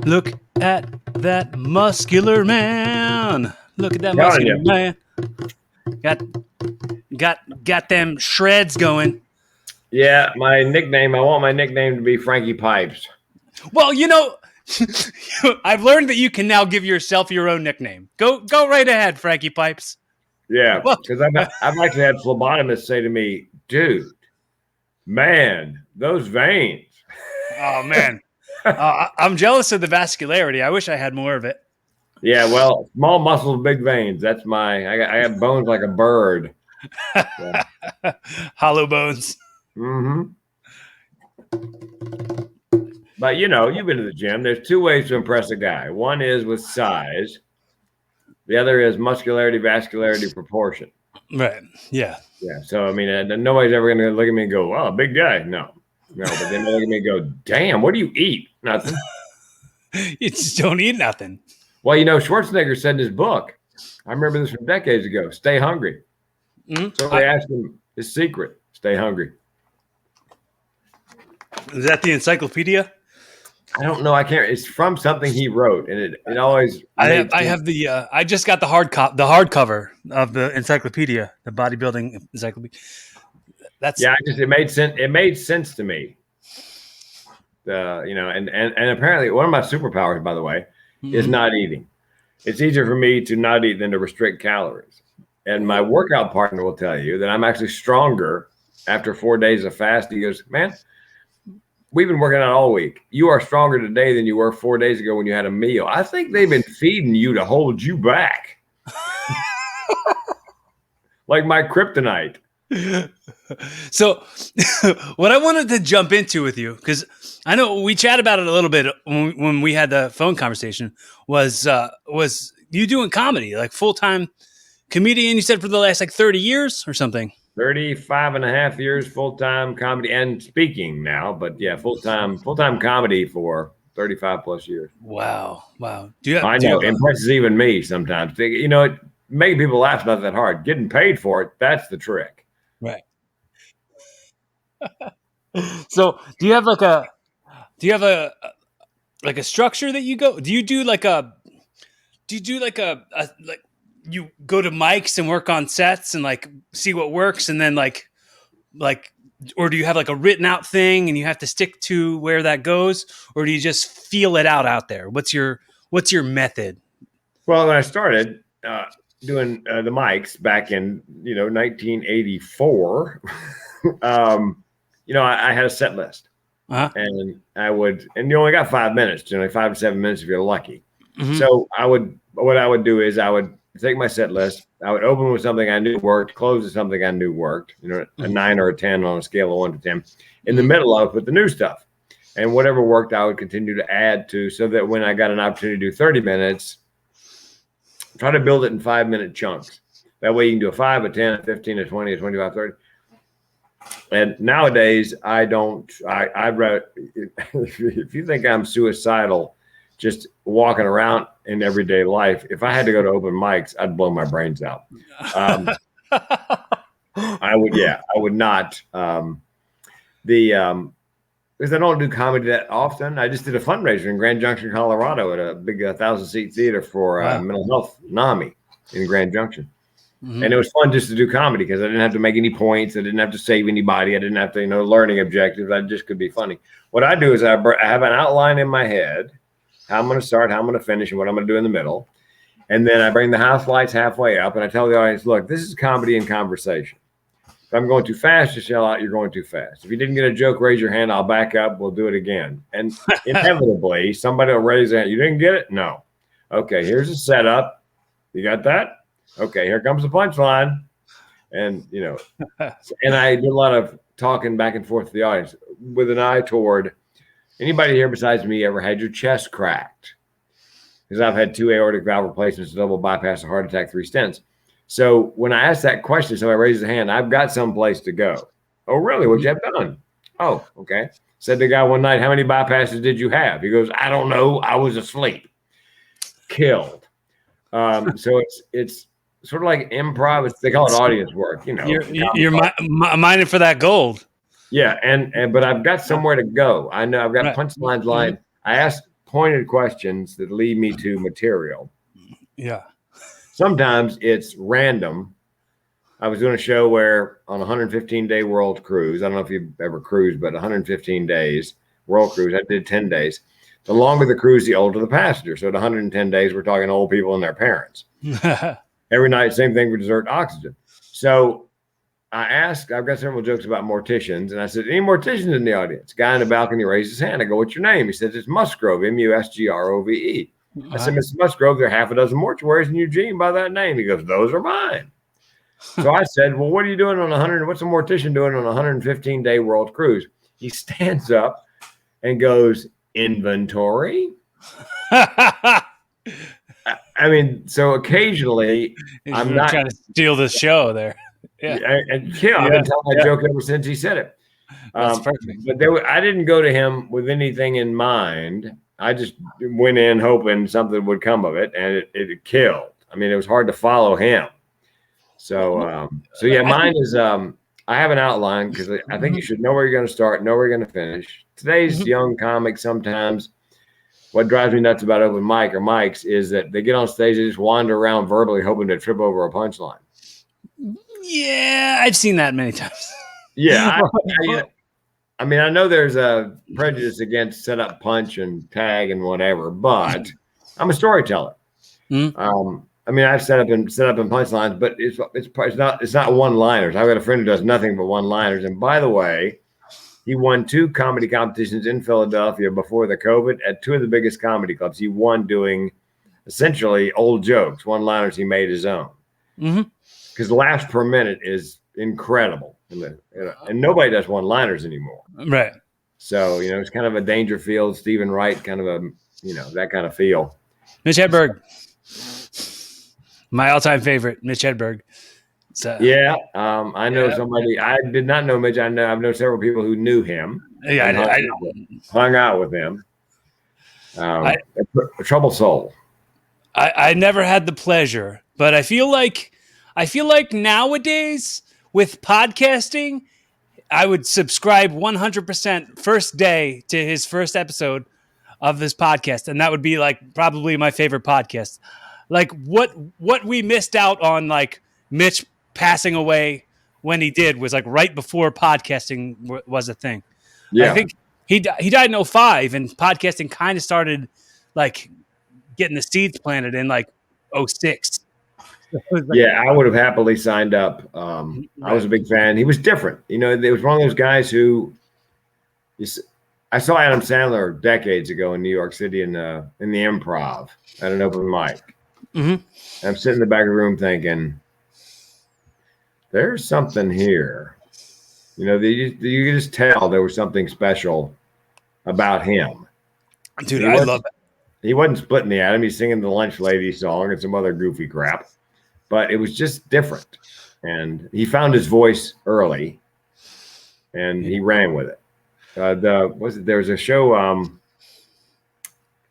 Look at that muscular man. Look at that Telling muscular you. man. Got them shreds going. Yeah, I want my nickname to be Frankie Pipes. Well, I've learned that you can now give yourself your own nickname. Go right ahead, Frankie Pipes. Yeah, Well, because I've actually had phlebotomists say to me, dude, man, those veins. oh man, I'm jealous of the vascularity. I wish I had more of it. Yeah, well, small muscles, big veins. That's I have bones like a bird. Yeah. Hollow bones. Mm-hmm. But you've been to the gym. There's two ways to impress a guy. One is with size. The other is muscularity, vascularity, proportion. Right. Yeah. Yeah. So I mean, nobody's ever going to look at me and go, "Wow, big guy." No. But then they look at me and go, "Damn, what do you eat?" Nothing. You just don't eat nothing. Well, Schwarzenegger said in his book, I remember this from decades ago, stay hungry. Mm-hmm. So I asked him his secret, stay hungry. Is that the encyclopedia? I don't know. I can't. It's from something he wrote, and it always. I have the. I just got the hardcover of the encyclopedia, the bodybuilding encyclopedia. It made sense. It made sense to me. And apparently one of my superpowers, by the way, is not eating. It's easier for me to not eat than to restrict calories. And my workout partner will tell you that I'm actually stronger after 4 days of fast. He goes, man, we've been working out all week. You are stronger today than you were 4 days ago when you had a meal. I think they've been feeding you to hold you back. Like my kryptonite. So what I wanted to jump into with you, because I know we chat about it a little bit when we had the phone conversation, was you doing comedy, like full-time comedian, you said, for the last 30 years or something? 35 and a half years full-time comedy and speaking now, but yeah, full-time comedy for 35 plus years. Wow. I know, impresses even me sometimes. Making people laugh is not that hard. Getting paid for it, that's the trick. Right. So do you have a structure that you go? Do you do you go to mics and work on sets and see what works, and then or do you have a written out thing and you have to stick to where that goes, or do you just feel it out there? What's your method? Well, when I started doing the mics back in 1984, I had a set list, and you only got 5 minutes, 5 to 7 minutes if you're lucky. Mm-hmm. So what I would do is I would take my set list. I would open with something I knew worked, close with something I knew worked, a 9 or a 10 on a scale of 1 to 10. In the middle, I would put the new stuff, and whatever worked, I would continue to add to, so that when I got an opportunity to do 30 minutes, try to build it in 5-minute chunks. That way you can do a 5, a 10, a 15, a 20, a 25, 30. And nowadays, I'd rather, if you think I'm suicidal, just walking around in everyday life, if I had to go to open mics, I'd blow my brains out. I would not. Because I don't do comedy that often. I just did a fundraiser in Grand Junction, Colorado, at a big 1,000-seat theater for mental health NAMI in Grand Junction. Mm-hmm. And it was fun just to do comedy because I didn't have to make any points. I didn't have to save anybody. I didn't have to, learning objectives. I just could be funny. What I do is I have an outline in my head, how I'm going to start, how I'm going to finish, and what I'm going to do in the middle. And then I bring the house lights halfway up, and I tell the audience, look, this is comedy and conversation. If I'm going too fast, just yell out, you're going too fast. If you didn't get a joke, raise your hand. I'll back up. We'll do it again. And inevitably, somebody will raise their hand. You didn't get it? No. Okay, here's a setup. You got that? Okay, here comes the punchline. And, and I do a lot of talking back and forth to the audience with an eye toward, anybody here besides me ever had your chest cracked? Because I've had 2 aortic valve replacements, a double bypass, a heart attack, 3 stents. So when I ask that question, somebody raises a hand, I've got someplace to go. Oh, really? What'd you have done? Oh, okay. Said the guy one night, how many bypasses did you have? He goes, I don't know. I was asleep. Killed. So it's sort of like improv. They call it audience work. You're mining for that gold. Yeah, but I've got somewhere to go. I know I've got punchlines lined. I asked pointed questions that lead me to material. Yeah. Sometimes it's random. I was doing a show where on a 115-day world cruise, I don't know if you've ever cruised, but 115 days world cruise, I did 10 days. The longer the cruise, the older the passenger. So at 110 days, we're talking old people and their parents. Every night, same thing for dessert, oxygen. So I asked, I've got several jokes about morticians, and I said, any morticians in the audience? Guy in the balcony raised his hand. I go, what's your name? He says, it's Musgrove, Musgrove. I said, Mr. Musgrove, there are half a dozen mortuaries in Eugene by that name. He goes, those are mine. So I said, well, what are you doing on 100? What's a mortician doing on a 115-day world cruise? He stands up and goes, inventory. I mean, so occasionally I'm not trying to steal the show there. Yeah, I've been telling that joke ever since he said it. That's perfect. But I didn't go to him with anything in mind. I just went in hoping something would come of it, and it killed. I mean, it was hard to follow him. So, mine is I have an outline because I think you should know where you're going to start, know where you're going to finish. Today's young comics, sometimes what drives me nuts about open mic or mics is that they get on stage, they just wander around verbally hoping to trip over a punchline. Yeah, I've seen that many times. Yeah. I mean, I know there's a prejudice against set up punch and tag and whatever, but I'm a storyteller. I mean, I've set up in punchlines, but it's not one-liners. I've got a friend who does nothing but one-liners. And by the way, he won 2 comedy competitions in Philadelphia before the COVID at 2 of the biggest comedy clubs. He won doing essentially old jokes, one-liners he made his own. Because laughs per minute is incredible, and nobody does one-liners anymore. Right. So it's kind of a Dangerfield, Stephen Wright kind of a that kind of feel. Mitch Hedberg, my all-time favorite, Mitch Hedberg. I know somebody. I did not know Mitch. I've known several people who knew him. Yeah, I hung out with him. A troubled soul. I never had the pleasure, but I feel like nowadays with podcasting, I would subscribe 100% first day to his first episode of this podcast, and that would be like probably my favorite podcast. Like what we missed out on, like Mitch passing away when he did, was like right before podcasting was a thing. Yeah, I think he died in 2005, and podcasting kind of started like getting the seeds planted in like 2006. I would have happily signed up. I was a big fan. He was different. There was one of those guys who I saw Adam Sandler decades ago in New York City in the Improv at an open mic. I'm sitting in the back of the room thinking, there's something here. You could just tell there was something special about him. Dude, I love it. He wasn't splitting the atom. He's singing the Lunch Lady song and some other goofy crap. But it was just different. And he found his voice early, and he ran with it. There was a show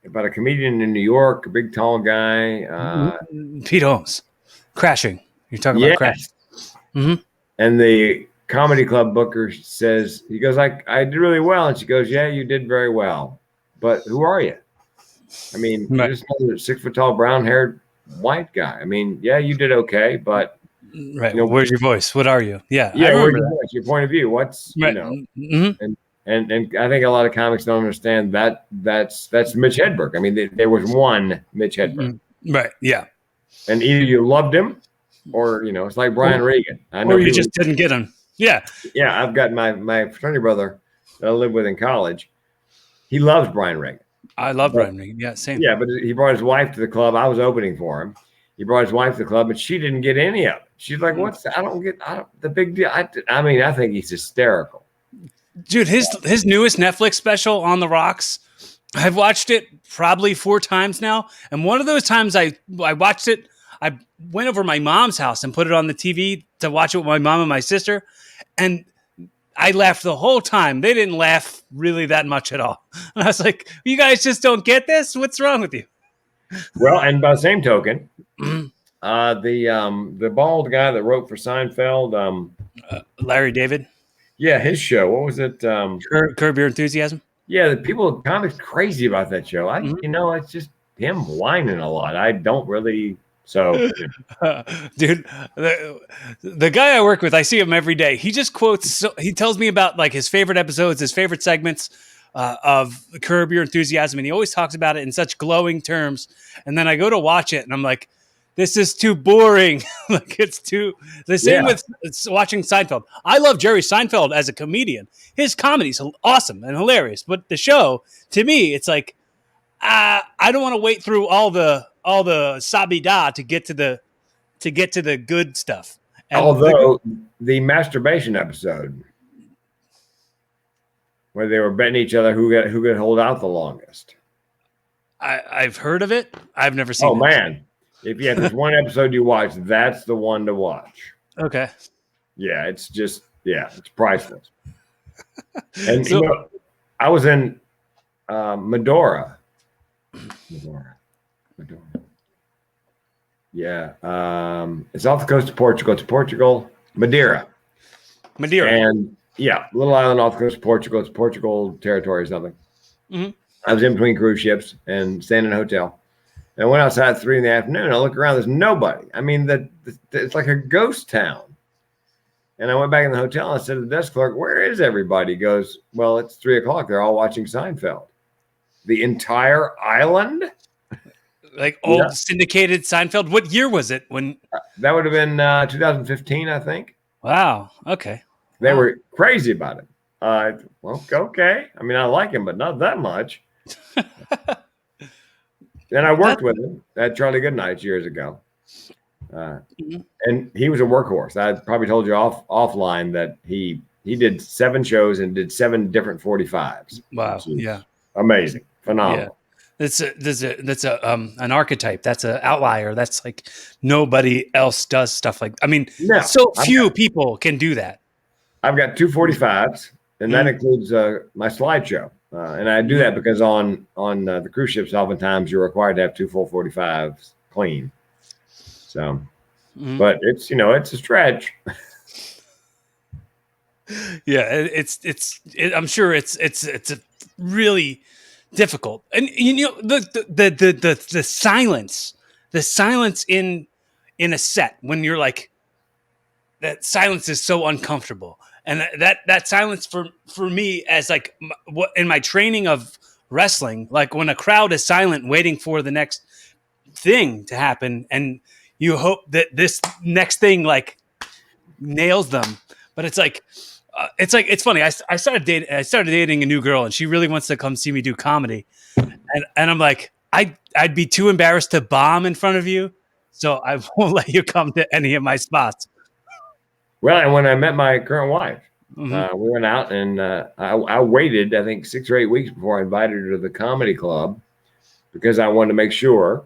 about a comedian in New York, a big tall guy. Pete Holmes. Crashing. You're talking about Crashing. And the comedy club booker says, he goes, I did really well. And she goes, yeah, you did very well. But who are you? I mean, you're just another 6 foot tall, brown haired white guy. I mean, yeah, you did okay, but where's your voice? What are you? Yeah. Where's your voice? Your point of view? What's and I think a lot of comics don't understand that that's Mitch Hedberg. I mean, there was one Mitch Hedberg. Right. Yeah. And either you loved him or, it's like Brian Regan. I know or you just didn't get him. Yeah. Yeah. I've got my fraternity brother that I lived with in college. He loves Brian Regan. I love Brian Regan. Yeah. Same. Yeah. But he brought his wife to the club. I was opening for him. He brought his wife to the club, and she didn't get any of it. She's like, I don't get the big deal. I mean, I think he's hysterical. Dude, his newest Netflix special, On the Rocks, I've watched it probably 4 times now. And one of those times I watched it, I went over to my mom's house and put it on the TV to watch it with my mom and my sister. And I laughed the whole time. They didn't laugh really that much at all. And I was like, you guys just don't get this? What's wrong with you? Well, and by the same token, the bald guy that wrote for Seinfeld, Larry David. Yeah, his show. What was it? Curb Your Enthusiasm. Yeah, the people, comics, crazy about that show. It's just him whining a lot. I don't really. So, Dude, the guy I work with, I see him every day. He just quotes. He tells me about like his favorite episodes, his favorite segments of Curb Your Enthusiasm, and he always talks about it in such glowing terms. And then I go to watch it, and I'm like, "This is too boring." Like it's too. The same yeah. with watching Seinfeld. I love Jerry Seinfeld as a comedian. His comedy's awesome and hilarious, but the show, to me, it's like I don't want to wait through all the sabida to get to the good stuff. And Although the masturbation episode where they were betting each other who could hold out the longest. I've heard of it. I've never seen it. Oh, man. If there's one episode you watch, that's the one to watch. Okay. Yeah, it's priceless. And so, I was in Medora. Yeah. It's off the coast of Portugal. It's Portugal. Madeira. And little island off the coast of Portugal. It's Portugal territory or something. Mm-hmm. I was in between cruise ships and staying in a hotel. And I went outside at 3 p.m. I look around. There's nobody. I mean, it's like a ghost town. And I went back in the hotel and I said to the desk clerk, "Where is everybody?" He goes, "Well, it's 3:00. They're all watching Seinfeld." The entire island? Like old syndicated Seinfeld. What year was it? When that would have been 2015, I think. Wow. Okay. They were crazy about it. Well, okay. I mean, I like him, but not that much. And I worked with him at Charlie Goodnight's years ago. And he was a workhorse. I probably told you offline that he did 7 shows and did 7 different 45s. Wow. Yeah. Amazing. Phenomenal. Yeah. That's an archetype. That's an outlier. That's like nobody else does stuff like. I mean, so few people can do that. I've got 2 45s, and that includes my slideshow. And I do that because on the cruise ships, oftentimes you're required to have 2 full 45s clean. So, but it's a stretch. Yeah, I'm sure it's a really difficult, and the silence in a set when you're like, that silence is so uncomfortable, and that silence for me as like what in my training of wrestling, like when a crowd is silent waiting for the next thing to happen, and you hope that this next thing like nails them, but it's funny. I started dating a new girl, and she really wants to come see me do comedy, and I'm like, I'd be too embarrassed to bomb in front of you, so I won't let you come to any of my spots. Well, and when I met my current wife, we went out, and I waited, I think, 6 or 8 weeks before I invited her to the comedy club, because I wanted to make sure,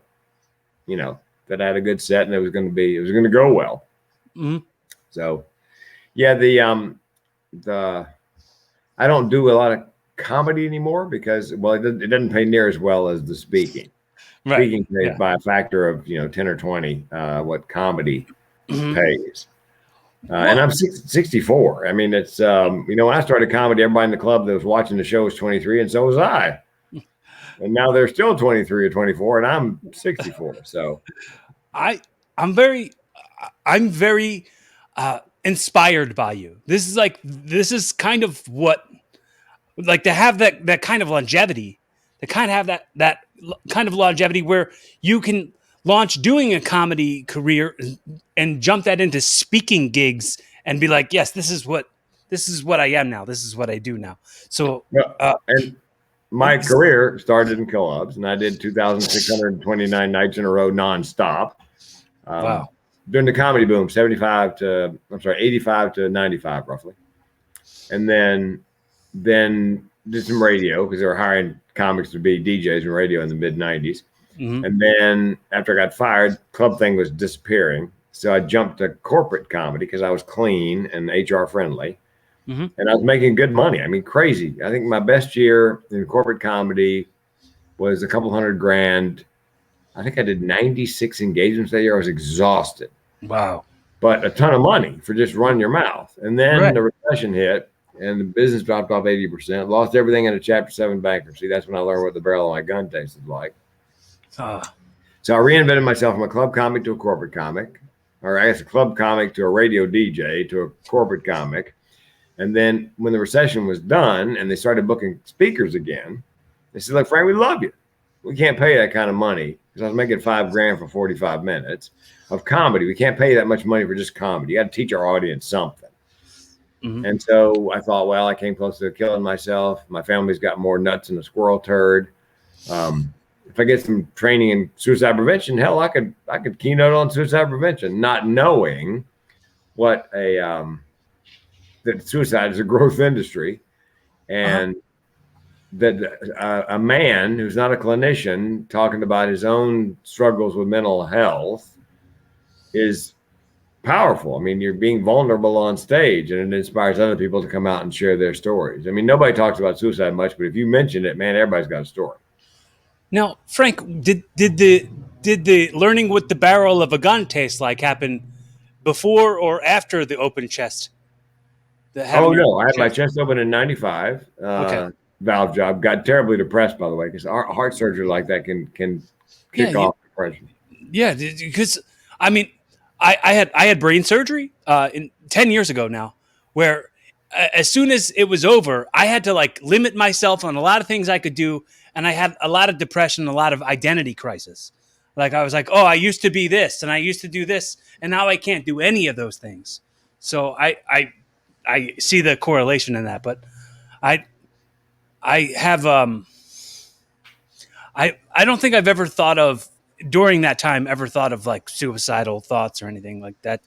that I had a good set and it was going to go well. Mm-hmm. So, yeah, I don't do a lot of comedy anymore because, well, it doesn't pay near as well as the speaking. Right. Speaking pays by a factor of 10 or 20 what comedy pays. And I'm 64. I mean, it's when I started comedy, everybody in the club that was watching the show was 23, and so was I. And now they're still 23 or 24, and I'm 64. So I'm very inspired by you. This is kind of what, like, to have that kind of longevity, to kind of have that kind of longevity where you can launch doing a comedy career and jump that into speaking gigs and be like, yes, this is what I am now. This is what I do now. So, and my career started in clubs, and I did 2,629 nights in a row nonstop. Wow. During the comedy boom, 85 to 95 roughly. And then did some radio because they were hiring comics to be DJs in radio in the mid 90s. Mm-hmm. And then after I got fired, club thing was disappearing. So I jumped to corporate comedy because I was clean and HR friendly. Mm-hmm. And I was making good money. I mean, crazy. I think my best year in corporate comedy was a couple $100,000. I think I did 96 engagements that year. I was exhausted. Wow. But a ton of money for just running your mouth. And then the recession hit, and the business dropped off 80%. Lost everything in a Chapter 7 bankruptcy. That's when I learned what the barrel of my gun tasted like. So I reinvented myself from a club comic to a corporate comic, or I guess a club comic to a radio DJ to a corporate comic. And then when the recession was done and they started booking speakers again, they said, "Look, Frank, we love you. We can't pay that kind of money," because I was making $5,000 for 45 minutes of comedy. We can't pay you that much money for just comedy. You got to teach our audience something. Mm-hmm. And so I thought, well, I came close to killing myself. My family's got more nuts than a squirrel turd. If I get some training in suicide prevention, hell, I could keynote on suicide prevention, not knowing what that suicide is a growth industry, and that a man who's not a clinician talking about his own struggles with mental health is powerful. I mean, you're being vulnerable on stage, and it inspires other people to come out and share their stories. I mean, nobody talks about suicide much, but if you mention it, man, everybody's got a story. Now, Frank, did the learning what the barrel of a gun tastes like happen before or after the open chest? Oh no, I had my chest open in '95. Valve job. Got terribly depressed, by the way, because heart surgery like that can kick off depression. Yeah, because I mean, I had brain surgery 10 years ago now, where as soon as it was over, I had to like limit myself on a lot of things I could do, and I had a lot of depression, a lot of identity crisis. Like I was like, oh, I used to be this, and I used to do this, and now I can't do any of those things. So I see the correlation in that, but I have I don't think I've ever thought of during that time like suicidal thoughts or anything like that.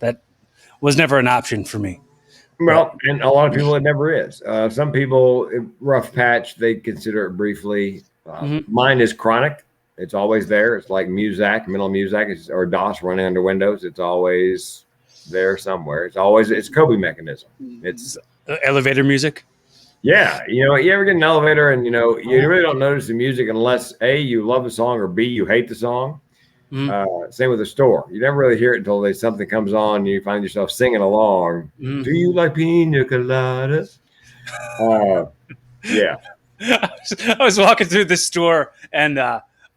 That was never an option for me. Well, and a lot of people, it never is. Some people, rough patch, they consider it briefly. Mine is chronic. It's always there. It's like Muzak, mental Muzak, or DOS running under Windows. It's always there somewhere. It's a coping mechanism. It's elevator music. Yeah. You ever get in an elevator and, you really don't notice the music unless A, you love the song, or B, you hate the song. Same with the store. You never really hear it until something comes on and you find yourself singing along. Do you like pina coladas? Yeah. I was walking through the store and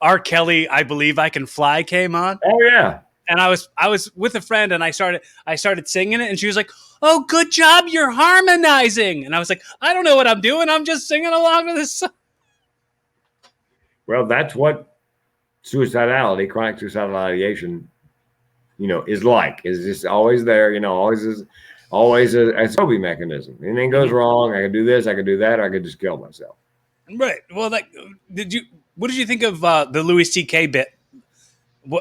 R. Kelly, I Believe I Can Fly came on. Oh yeah. And I was with a friend and I started singing it, and she was like, "Oh, good job, you're harmonizing." And I was like, "I don't know what I'm doing. I'm just singing along to this song." Well, that's what suicidality, chronic suicidal ideation, is like. Is just always there, always a coping mechanism. Anything goes wrong, I could do this, I could do that, or I could just kill myself. Right. Well, what did you think of the Louis C.K. bit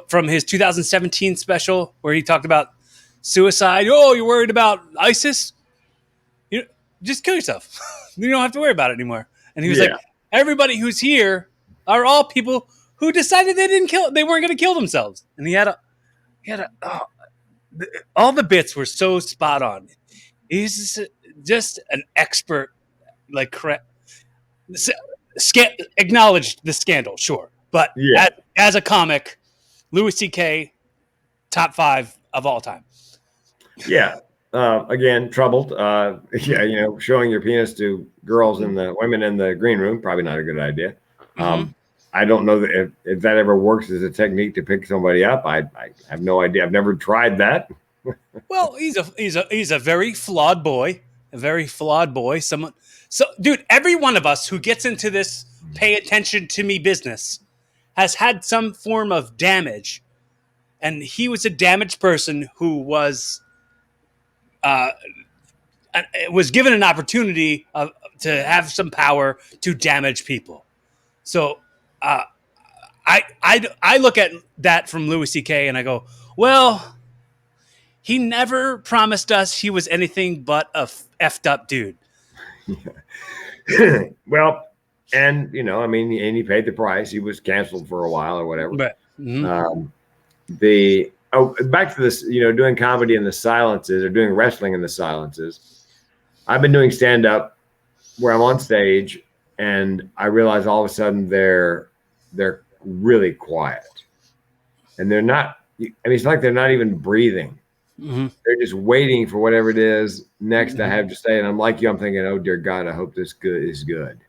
from his 2017 special where he talked about suicide? Oh, you're worried about ISIS? Just kill yourself. You don't have to worry about it anymore. And he was like, everybody who's here are all people who decided they weren't going to kill themselves. And he had all the bits were so spot on. He's just an expert, like acknowledged the scandal, sure. But as a comic, Louis C.K., top 5 of all time. Yeah. Again, troubled. Showing your penis to women in the green room, probably not a good idea. I don't know that if that ever works as a technique to pick somebody up. I have no idea. I've never tried that. Well, he's a very flawed boy. Someone. So, dude, every one of us who gets into this pay attention to me business has had some form of damage, and he was a damaged person who was given an opportunity to have some power to damage people. So I look at that from Louis C.K. and I go, well, he never promised us he was anything but a effed up dude. Well, and and he paid the price. He was canceled for a while or whatever. But back to this, doing comedy in the silences or doing wrestling in the silences. I've been doing stand up where I'm on stage and I realize all of a sudden they're really quiet, and they're not. I mean, it's like they're not even breathing. They're just waiting for whatever it is next I have to say. And I'm like you, I'm thinking, oh, dear God, I hope this is good.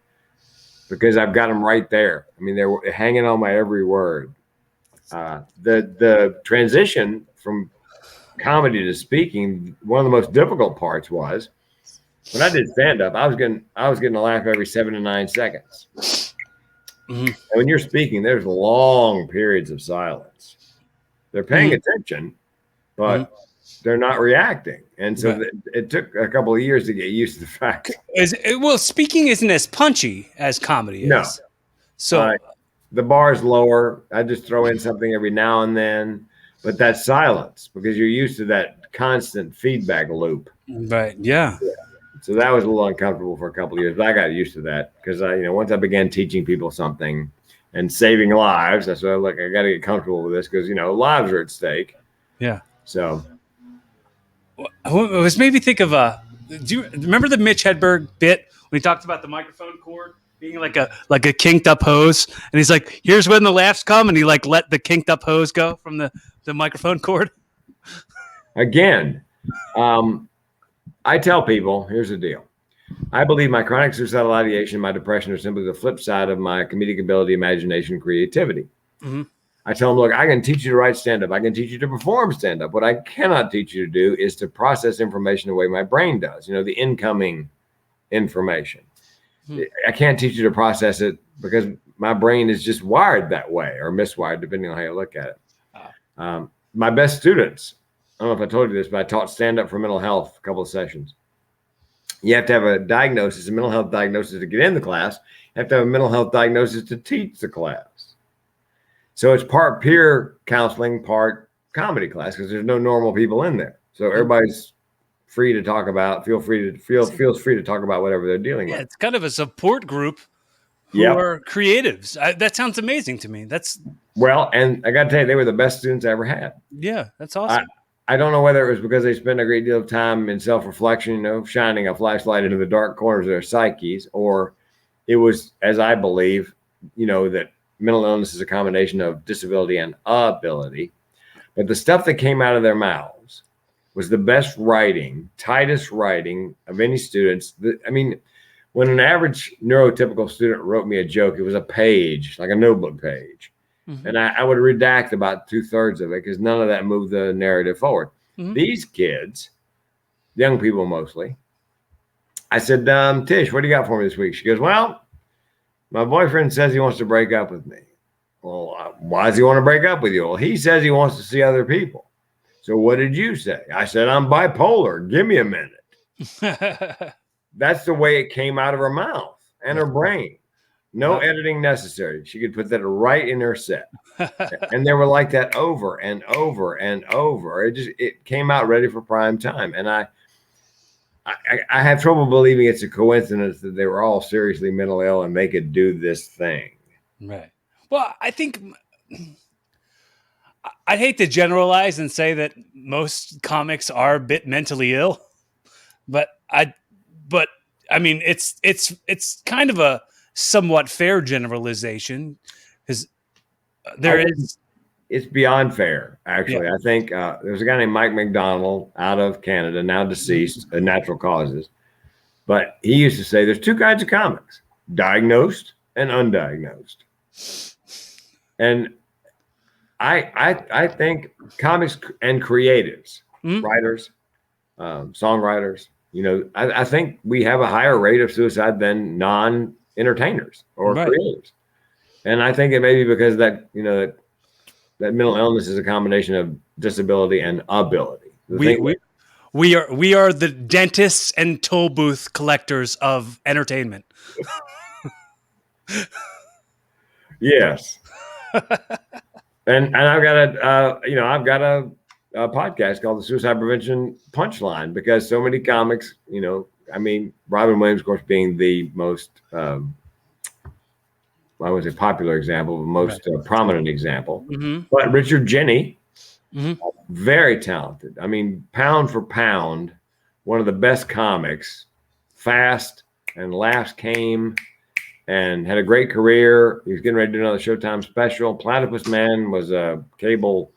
Because I've got them right there. I mean, they're hanging on my every word. The transition from comedy to speaking, one of the most difficult parts was when I did stand-up, I was getting a laugh every 7 to 9 seconds. And when you're speaking, there's long periods of silence. They're paying attention, but they're not reacting. And so it took a couple of years to get used to the fact. Well, speaking isn't as punchy as comedy is. No. So the bar's lower. I just throw in something every now and then, but that's silence because you're used to that constant feedback loop. Right. Yeah. So that was a little uncomfortable for a couple of years, but I got used to that because once I began teaching people something and saving lives, I said, look, I got to get comfortable with this because lives are at stake. Yeah. So it was made me think of do you remember the Mitch Hedberg bit when he talked about the microphone cord being like a kinked up hose, and he's like, here's when the laughs come, and he like let the kinked up hose go from the microphone cord. Again, I tell people, here's the deal. I believe my chronic suicidal ideation and my depression are simply the flip side of my comedic ability, imagination, creativity. I tell them, look, I can teach you to write stand-up. I can teach you to perform stand-up. What I cannot teach you to do is to process information the way my brain does, the incoming information. I can't teach you to process it because my brain is just wired that way or miswired, depending on how you look at it. My best students, I don't know if I told you this, but I taught stand-up for mental health a couple of sessions. You have to have a diagnosis, a mental health diagnosis to get in the class. You have to have a mental health diagnosis to teach the class. So it's part peer counseling, part comedy class because there's no normal people in there. So everybody's free to talk about, feels free to talk about whatever they're dealing with. It's kind of a support group who are creatives. That sounds amazing to me. And I got to tell you, they were the best students I ever had. Yeah, that's awesome. I don't know whether it was because they spent a great deal of time in self-reflection, shining a flashlight into the dark corners of their psyches, or it was, as I believe, that mental illness is a combination of disability and ability. But the stuff that came out of their mouths was the best writing, tightest writing of any students. When an average neurotypical student wrote me a joke, it was a page, like a notebook page. And I would redact about 2/3 of it because none of that moved the narrative forward. These kids, young people mostly, I said, Tish, what do you got for me this week? She goes, well, my boyfriend says he wants to break up with me. Well, why does he want to break up with you? Well, he says he wants to see other people. So what did you say? I said, I'm bipolar. Give me a minute. That's the way it came out of her mouth and her brain. No editing necessary. She could put that right in her set. And they were like that over and over and over. It came out ready for prime time. And I have trouble believing it's a coincidence that they were all seriously mentally ill and they could do this thing. Right. Well, I think I'd hate to generalize and say that most comics are a bit mentally ill, but I mean, it's kind of a somewhat fair generalization because it's beyond fair, actually. I think there's a guy named Mike McDonald out of Canada, now deceased, of natural causes. But he used to say there's two kinds of comics, diagnosed and undiagnosed. And I think comics and creatives, writers, songwriters, I think we have a higher rate of suicide than non-entertainers or creators. And I think it may be because that mental illness is a combination of disability and ability. We are the dentists and toll booth collectors of entertainment. Yes. and I've got a podcast called the Suicide Prevention Punchline because so many comics, Robin Williams, of course, being the most popular example, the most prominent example. But Richard Jeni, very talented. Pound for pound, one of the best comics, fast, and laughs came and had a great career. He was getting ready to do another Showtime special. Platypus Man was a cable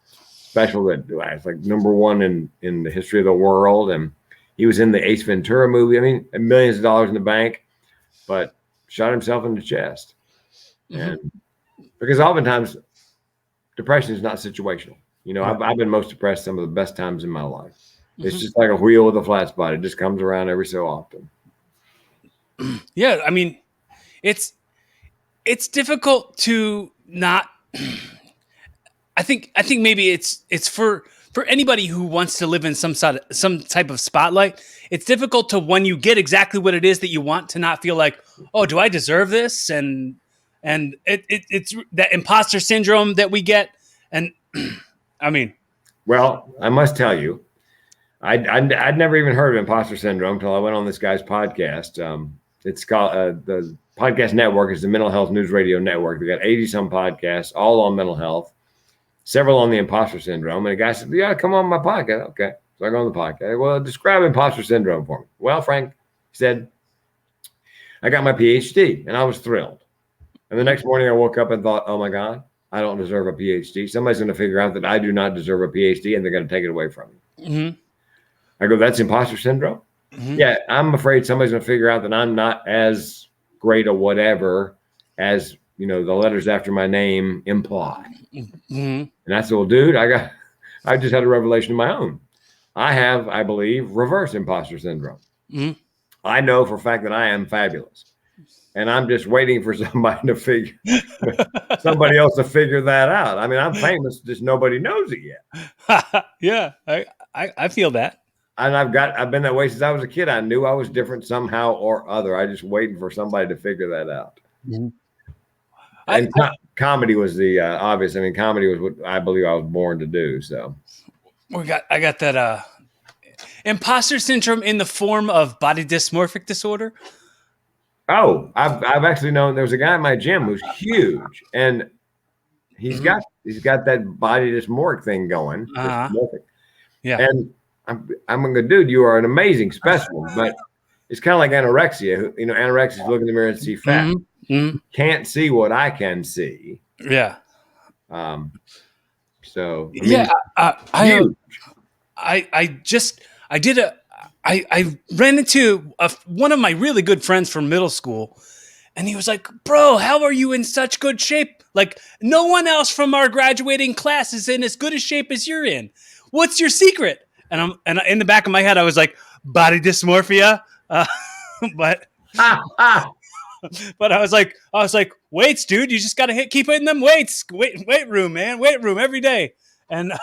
special that it's like #1 in the history of the world. And he was in the Ace Ventura movie. I mean, millions of dollars in the bank, but shot himself in the chest. And because oftentimes depression is not situational. You know, I've been most depressed some of the best times in my life. It's just like a wheel with a flat spot. It just comes around every so often. Yeah, I mean, it's difficult to not. I think maybe it's for anybody who wants to live in some type of spotlight. It's difficult to, when you get exactly what it is that you want, to not feel like, oh, do I deserve this? And it's that imposter syndrome that we get. And I mean, well, I must tell you, I'd never even heard of imposter syndrome until I went on this guy's podcast. It's called the podcast network is the Mental Health News Radio Network. They got 80 some podcasts, all on mental health, several on the imposter syndrome. And the guy said, "Yeah, come on my podcast." Okay, so I go on the podcast. Well, describe imposter syndrome for me. Well, Frank said, I got my PhD, and I was thrilled. And the next morning, I woke up and thought, "Oh my God, I don't deserve a PhD. Somebody's going to figure out that I do not deserve a PhD, and they're going to take it away from me." I go, "That's imposter syndrome." Yeah, I'm afraid somebody's going to figure out that I'm not as great or whatever as, you know, the letters after my name imply. And I said, "Well, dude, I just had a revelation of my own. I have, I believe, reverse imposter syndrome. I know for a fact that I am fabulous. And I'm just waiting for somebody else to figure that out. I mean, I'm famous, just nobody knows it yet." Yeah, I feel that. And I've been that way since I was a kid. I knew I was different somehow or other. I just waiting for somebody to figure that out. And comedy was the obvious. I mean, comedy was what I believe I was born to do. So I got that imposter syndrome in the form of body dysmorphic disorder. Oh, I've actually known, there was a guy in my gym who's huge, and he's got that body dysmorphic thing going. Yeah. And I'm a good dude. You are an amazing specimen, but it's kind of like anorexia. You know, anorexia is look in the mirror and see fat. Can't see what I can see. Yeah. So I mean, I ran into one of my really good friends from middle school, and he was like, "Bro, how are you in such good shape? Like, no one else from our graduating class is in as good a shape as you're in. What's your secret?" And in the back of my head, I was like, body dysmorphia. But I was like, weights, dude. You just got to keep hitting them weights. Weight room, man. Weight room every day. And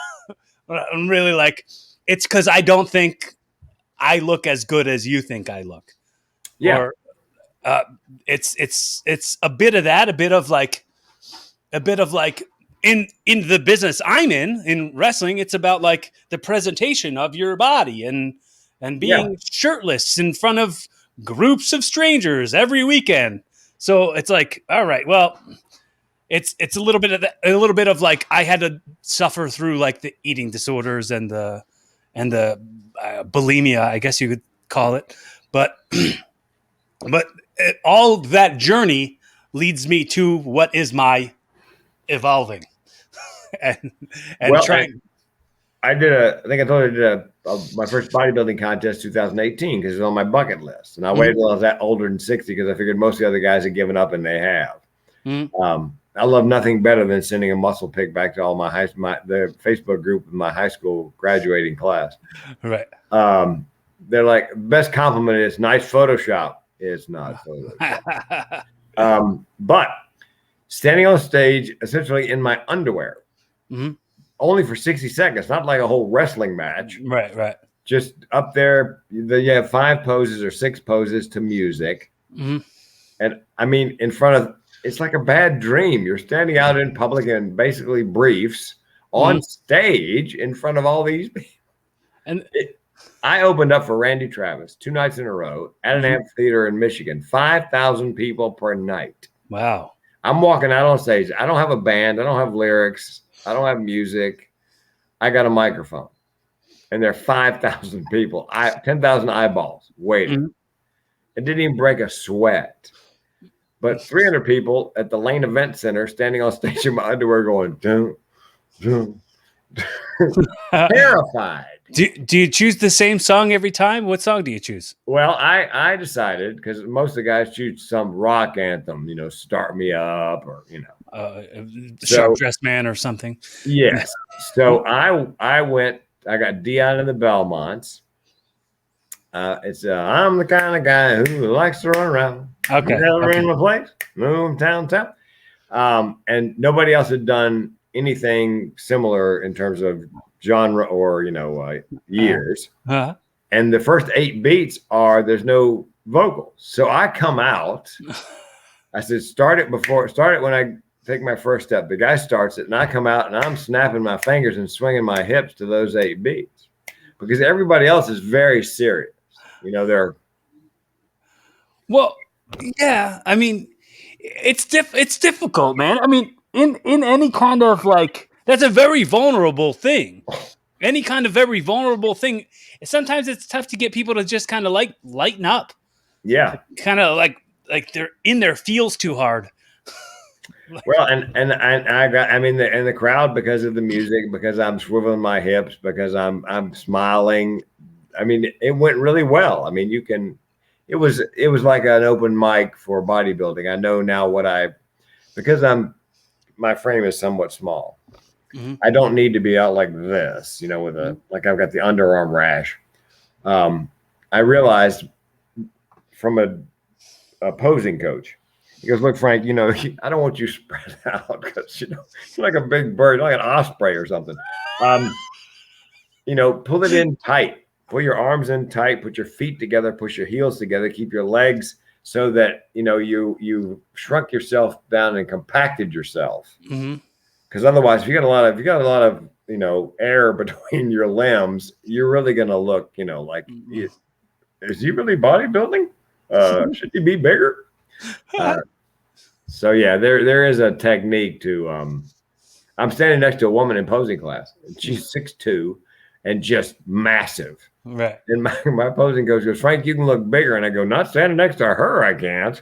I'm really like, it's because I don't think I look as good as you think I look. Yeah. Or it's a bit of that, a bit of like in the business I'm in wrestling, it's about like the presentation of your body and being shirtless in front of groups of strangers every weekend. So it's like, all right, well, it's a little bit of like, I had to suffer through like the eating disorders and the bulimia, I guess you could call it. But all that journey leads me to what is my evolving and trying. I think I told you I did my first bodybuilding contest 2018 because it was on my bucket list, and I waited until I was that older than 60 because I figured most of the other guys had given up, and they have. I love nothing better than sending a muscle pic back to all the Facebook group of my high school graduating class. Right. They're like, best compliment is nice Photoshop. It's not Photoshop. But standing on stage, essentially in my underwear, only for 60 seconds, not like a whole wrestling match. Right. Just up there, you have 5 poses or 6 poses to music. And I mean, in front of, it's like a bad dream. You're standing out in public in basically briefs on stage in front of all these people. And I opened up for Randy Travis 2 nights in a row at an amphitheater in Michigan, 5,000 people per night. Wow. I'm walking out on stage. I don't have a band. I don't have lyrics. I don't have music. I got a microphone. And there are 5,000 people, 10,000 eyeballs waiting. It didn't even break a sweat. But 300 people at the Lane Event Center standing on stage in my underwear going, dun, dun, dun. Terrified. Do you choose the same song every time? What song do you choose? Well, I decided, because most of the guys choose some rock anthem, Start Me Up, or Sharp Dressed Man or something. Yes. So I got Dion and the Belmonts. It's I'm the kind of guy who likes to run around. Okay. Never in my place. Move town. And nobody else had done anything similar in terms of genre or years. And the first 8 beats there's no vocals. So I come out. I said, start it when I take my first step. The guy starts it, and I come out, and I'm snapping my fingers and swinging my hips to those 8 beats, because everybody else is very serious. They're. Well, yeah. I mean, it's difficult, man. I mean, in any kind of that's a very vulnerable thing. Any kind of very vulnerable thing. Sometimes it's tough to get people to just kind of lighten up. Yeah. Kind of like they're in their feels too hard. Well, and the crowd, because of the music, because I'm swiveling my hips, because I'm smiling. I mean, it went really well. I mean, it was like an open mic for bodybuilding. I know now because my frame is somewhat small. Mm-hmm. I don't need to be out like this, with like I've got the underarm rash. I realized from a opposing coach, he goes, "Look, Frank, I don't want you spread out, because you're like a big bird, like an osprey or something. Pull it in tight. Pull your arms in tight. Put your feet together. Push your heels together. Keep your legs so that you shrunk yourself down and compacted yourself. Because otherwise, if you got a lot of air between your limbs, you're really going to look like, is he really bodybuilding? Should he be bigger?" So yeah, there is a technique to. I'm standing next to a woman in posing class, and she's 6'2" and just massive. Right. And my posing coach goes, "Frank, you can look bigger." And I go, "Not standing next to her, I can't."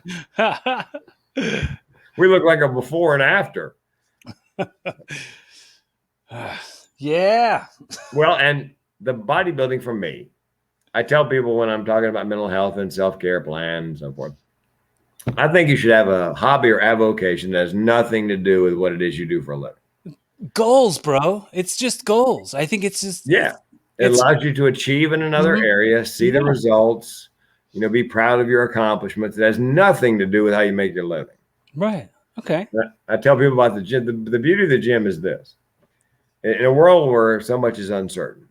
We look like a before and after. Yeah. Well, and the bodybuilding for me, I tell people when I'm talking about mental health and self-care plan and so forth, I think you should have a hobby or avocation that has nothing to do with what it is you do for a living. Goals, bro. It's just goals. I think it's just. Yeah. It allows you to achieve in another area, see the results, be proud of your accomplishments. It has nothing to do with how you make your living. Right. Okay. I tell people about the gym. The beauty of the gym is this. In a world where so much is uncertain,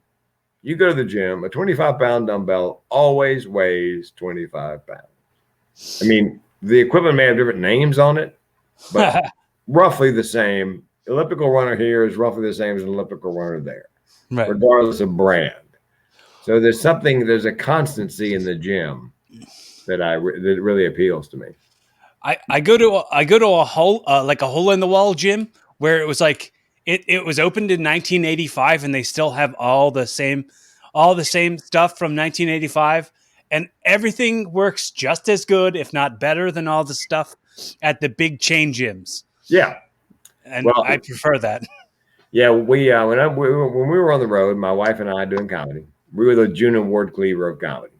you go to the gym, a 25-pound dumbbell always weighs 25 pounds. I mean, the equipment may have different names on it, but roughly the same. Elliptical runner here is roughly the same as an elliptical runner there, right, regardless of brand. So there's a constancy in the gym that really appeals to me. I go to a hole like a hole in the wall gym where it was like it was opened in 1985 and they still have all the same stuff from 1985, and everything works just as good, if not better, than all the stuff at the big chain gyms. Yeah, and I prefer that. Yeah, when we were on the road, my wife and I doing comedy, we were the June and Ward Cleaver of comedy.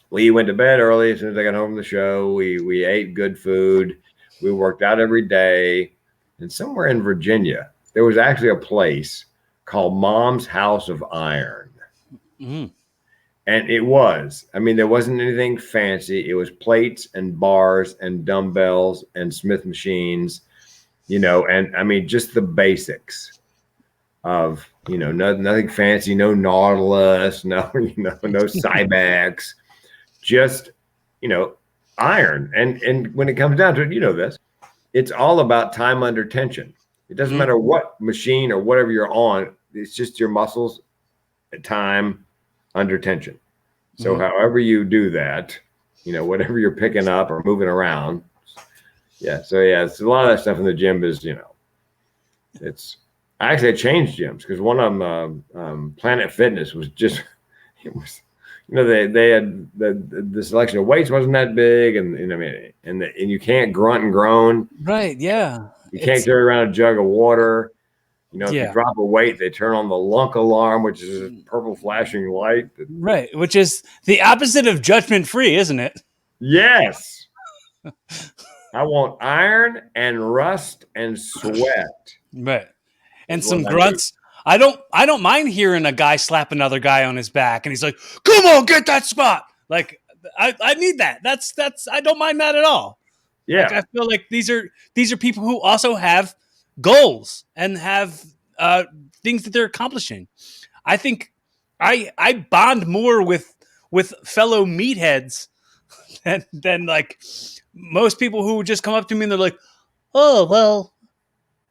We went to bed early as soon as I got home from the show. We ate good food. We worked out every day. And somewhere in Virginia, there was actually a place called Mom's House of Iron. Mm. And there wasn't anything fancy. It was plates and bars and dumbbells and Smith machines, and I mean, just the basics of, nothing fancy, no Nautilus, no Cybex, just, iron. And when it comes down to it, this, it's all about time under tension. It doesn't matter what machine or whatever you're on. It's just your muscles at time under tension. So however you do that, whatever you're picking up or moving around. Yeah. So yeah, it's a lot of that stuff in the gym is, I actually changed gyms because one of them, Planet Fitness, was just, it was, they had the selection of weights wasn't that big, and you can't grunt and groan. Right. Yeah. You can't carry around a jug of water. You know, if you drop a weight, they turn on the lunk alarm, which is a purple flashing light. Right, which is the opposite of judgment-free, isn't it? Yes. I want iron and rust and sweat. Right. And some grunts. I don't mind hearing a guy slap another guy on his back and he's like, "Come on, get that spot." Like I need that. That's I don't mind that at all. Yeah. Like, I feel like these are people who also have goals and have things that they're accomplishing. I think I bond more with fellow meatheads than like most people who just come up to me and they're like, "Oh, well,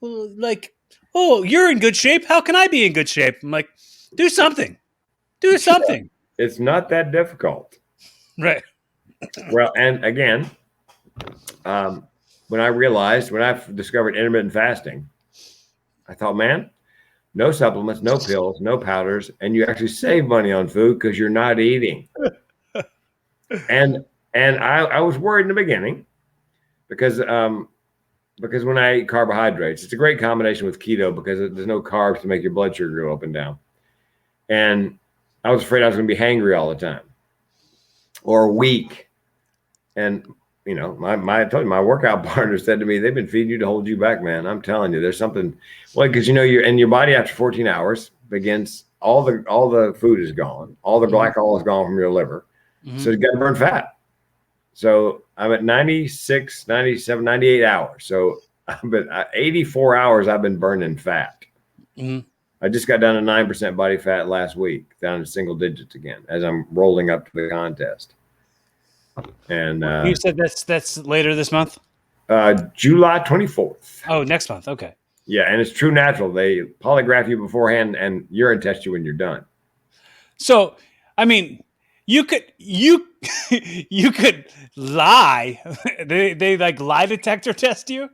like, oh, you're in good shape. How can I be in good shape?" I'm like, do something. Do something. It's not that difficult. Right. Well, and again, when I discovered intermittent fasting, I thought, man, no supplements, no pills, no powders, and you actually save money on food because you're not eating. and I was worried in the beginning because when I eat carbohydrates, it's a great combination with keto because there's no carbs to make your blood sugar go up and down. And I was afraid I was going to be hangry all the time or weak. And, you know, my workout partner said to me, they've been feeding you to hold you back, man. I'm telling you, there's something. Well, because, you know, your body after 14 hours begins, all the food is gone. All the glycol is gone from your liver. So you got to burn fat. So I'm at 96, 97, 98 hours. So I've been 84 hours I've been burning fat. I just got down to 9% body fat last week, down to single digits again as I'm rolling up to the contest. And you said that's later this month? July 24th. Oh, next month. Okay. Yeah, and it's true natural. They polygraph you beforehand and urine test you when you're done. So, I mean, you could lie. they like lie detector test you.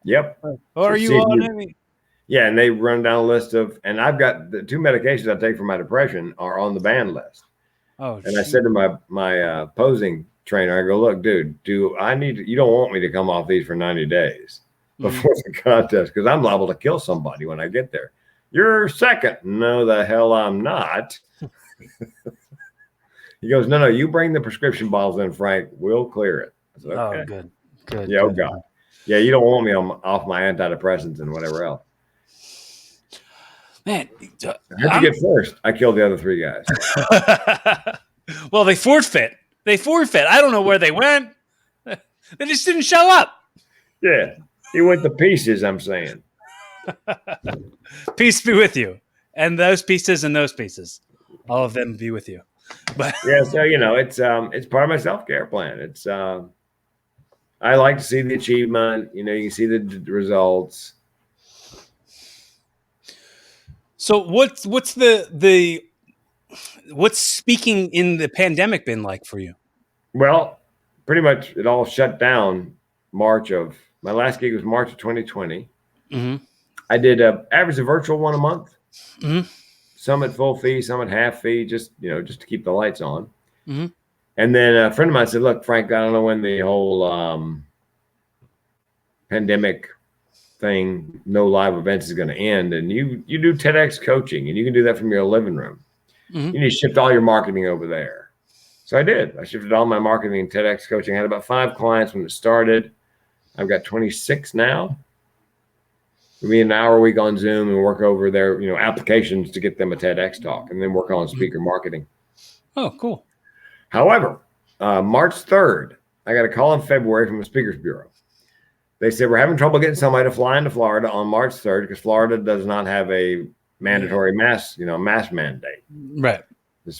Yep. Or are you on any? Yeah, and they run down a list of, and I've got the 2 medications I take for my depression are on the banned list. Oh, and I said to my posing trainer, I go, look, dude, you don't want me to come off these for 90 days before the contest because I'm liable to kill somebody when I get there. You're second. No, the hell I'm not. He goes, no, you bring the prescription bottles in, Frank. We'll clear it. I said, okay. Oh, good. Yeah, oh God. Yeah, you don't want me off my antidepressants and whatever else. Man, how'd you get first? I killed the other 3 guys. Well, they forfeit. I don't know where they went. They just didn't show up. Yeah, he went to pieces, I'm saying. Peace be with you. And those pieces and those pieces. All of them be with you. But yeah, so, you know, it's part of my self-care plan. It's I like to see the achievement. You know, you can see the results. So what's speaking in the pandemic been like for you? Well, pretty much it all shut down my last gig was March of 2020. I did average a virtual one a month. Some at full fee, some at half fee, just to keep the lights on. And then a friend of mine said, look, Frank, I don't know when the whole pandemic thing, no live events is going to end. And you do TEDx coaching and you can do that from your living room. You need to shift all your marketing over there. So I did. I shifted all my marketing and TEDx coaching. I had about 5 clients when it started. I've got 26 now. We meet an hour a week on Zoom and work over their, applications to get them a TEDx talk and then work on speaker marketing. Oh, cool. However, March 3rd, I got a call in February from the Speakers Bureau. They said, we're having trouble getting somebody to fly into Florida on March 3rd because Florida does not have a mandatory mask mandate. Right.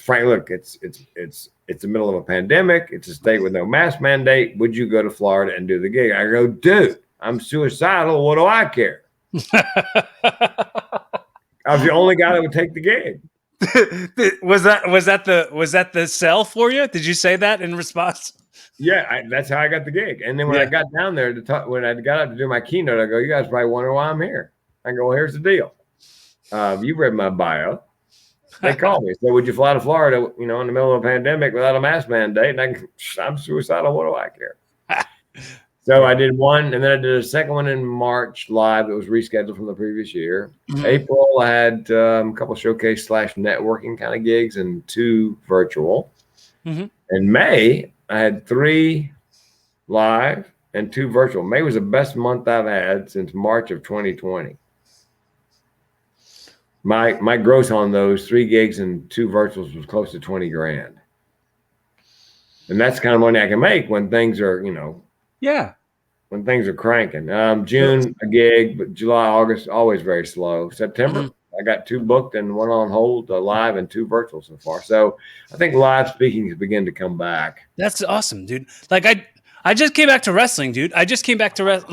Frank, look, it's the middle of a pandemic. It's a state with no mask mandate. Would you go to Florida and do the gig? I go, dude, I'm suicidal. What do I care? I was the only guy that would take the gig. Was that the sell for you? Did you say that in response? Yeah, that's how I got the gig. And then when I got down there to talk, when I got up to do my keynote, I go, you guys probably wonder why I'm here. I go, well, here's the deal. You've read my bio. They called me. Said, would you fly to Florida, in the middle of a pandemic without a mask mandate? And I'm suicidal. What do I care? So I did one, and then I did a second one in March live that was rescheduled from the previous year. Mm-hmm. April, I had a couple showcase / networking kind of gigs and 2 virtual. Mm-hmm. In May, I had 3 live and 2 virtual. May was the best month I've had since March of 2020. My gross on those 3 gigs and 2 virtuals was close to 20 grand. And that's the kind of money I can make when things are, when things are cranking. June, a gig, but July, August, always very slow. September, I got 2 booked and 1 on hold, live and 2 virtual so far. So I think live speaking is beginning to come back. That's awesome, dude. Like I just came back to wrestling, dude. I just came back to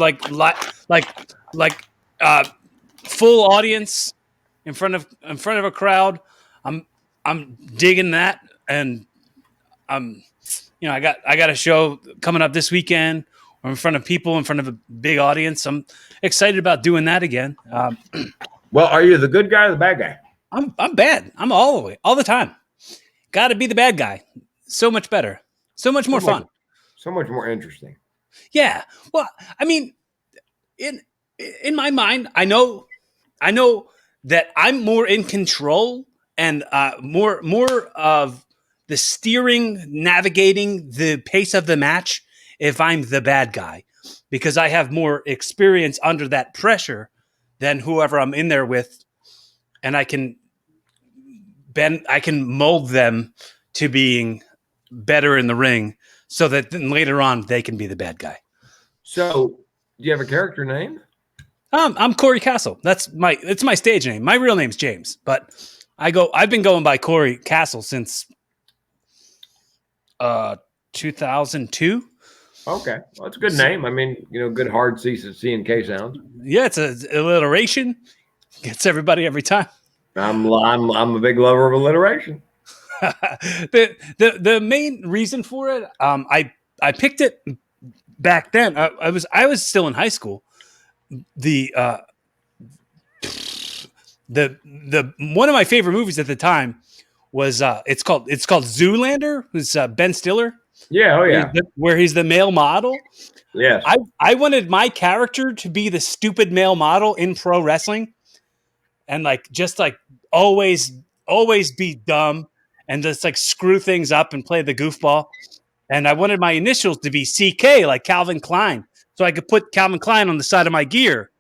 full audience in front of a crowd. I'm digging that, and I got a show coming up this weekend. Or in front of people, in front of a big audience. I'm excited about doing that again. Well, are you the good guy or the bad guy? I'm bad. I'm all the time. Got to be the bad guy. So much better. So much more fun. So much more interesting. Yeah. Well, I mean, in my mind, I know that I'm more in control and more of the steering, navigating the pace of the match if I'm the bad guy, because I have more experience under that pressure than whoever I'm in there with, and I can mold them to being better in the ring, so that then later on they can be the bad guy. So, do you have a character name? I'm Corey Castle. It's my stage name. My real name's James, but I've been going by Corey Castle since 2002. Okay, well, it's a good name. I mean, good hard C and K sounds. Yeah, it's an alliteration. Gets everybody every time. I'm a big lover of alliteration. the main reason for it, I picked it back then. I was still in high school. The one of my favorite movies at the time was it's called Zoolander. It was Ben Stiller. Yeah, oh yeah. Where he's the male model. Yes. I wanted my character to be the stupid male model in pro wrestling, and just always be dumb and just screw things up and play the goofball. And I wanted my initials to be CK, like Calvin Klein, so I could put Calvin Klein on the side of my gear,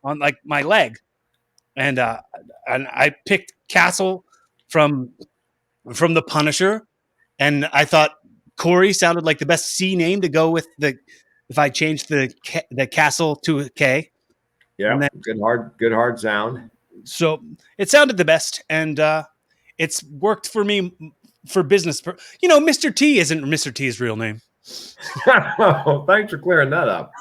on my leg. And I picked Castle from The Punisher, and I thought Corey sounded like the best C name to go with if I changed the Castle to a K. Yeah, good hard sound. So it sounded the best, and it's worked for me for business. Mr. T isn't Mr. T's real name. Oh, thanks for clearing that up.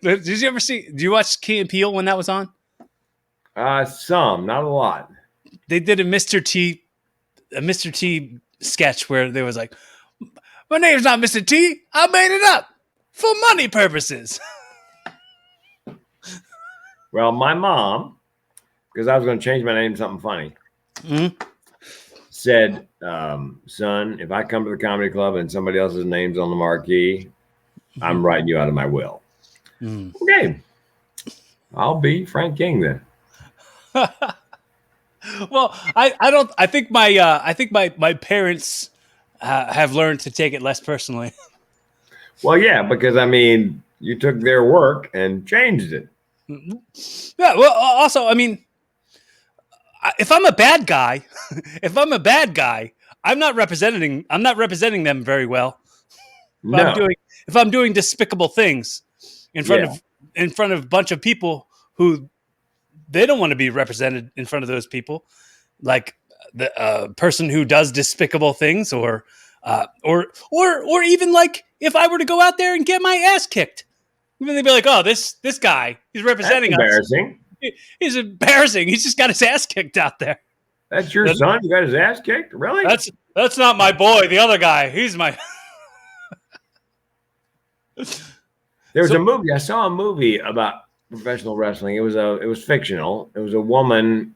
Did you ever do you watch Key and Peele when that was on? Some, not a lot. They did a Mr. T sketch where there was my name's not Mr. T. I made it up for money purposes. Well, my mom, because I was going to change my name to something funny, said, son, if I come to the comedy club and somebody else's name's on the marquee, I'm writing you out of my will. Okay. I'll be Frank King then. Well, I think my parents have learned to take it less personally. Well, yeah, because you took their work and changed it. Yeah. Well, also, if I'm a bad guy, I'm not representing them very well. If I'm doing despicable things in front of a bunch of people who they don't want to be represented in front of those people, like the person who does despicable things, or even if I were to go out there and get my ass kicked, they'd be like, "Oh, this guy, he's representing us. Embarrassing. He's embarrassing. He's just got his ass kicked out there." That's your son? You got his ass kicked? Really? That's not my boy. The other guy, he's my. There was a movie. I saw a movie about professional wrestling. It was fictional. It was a woman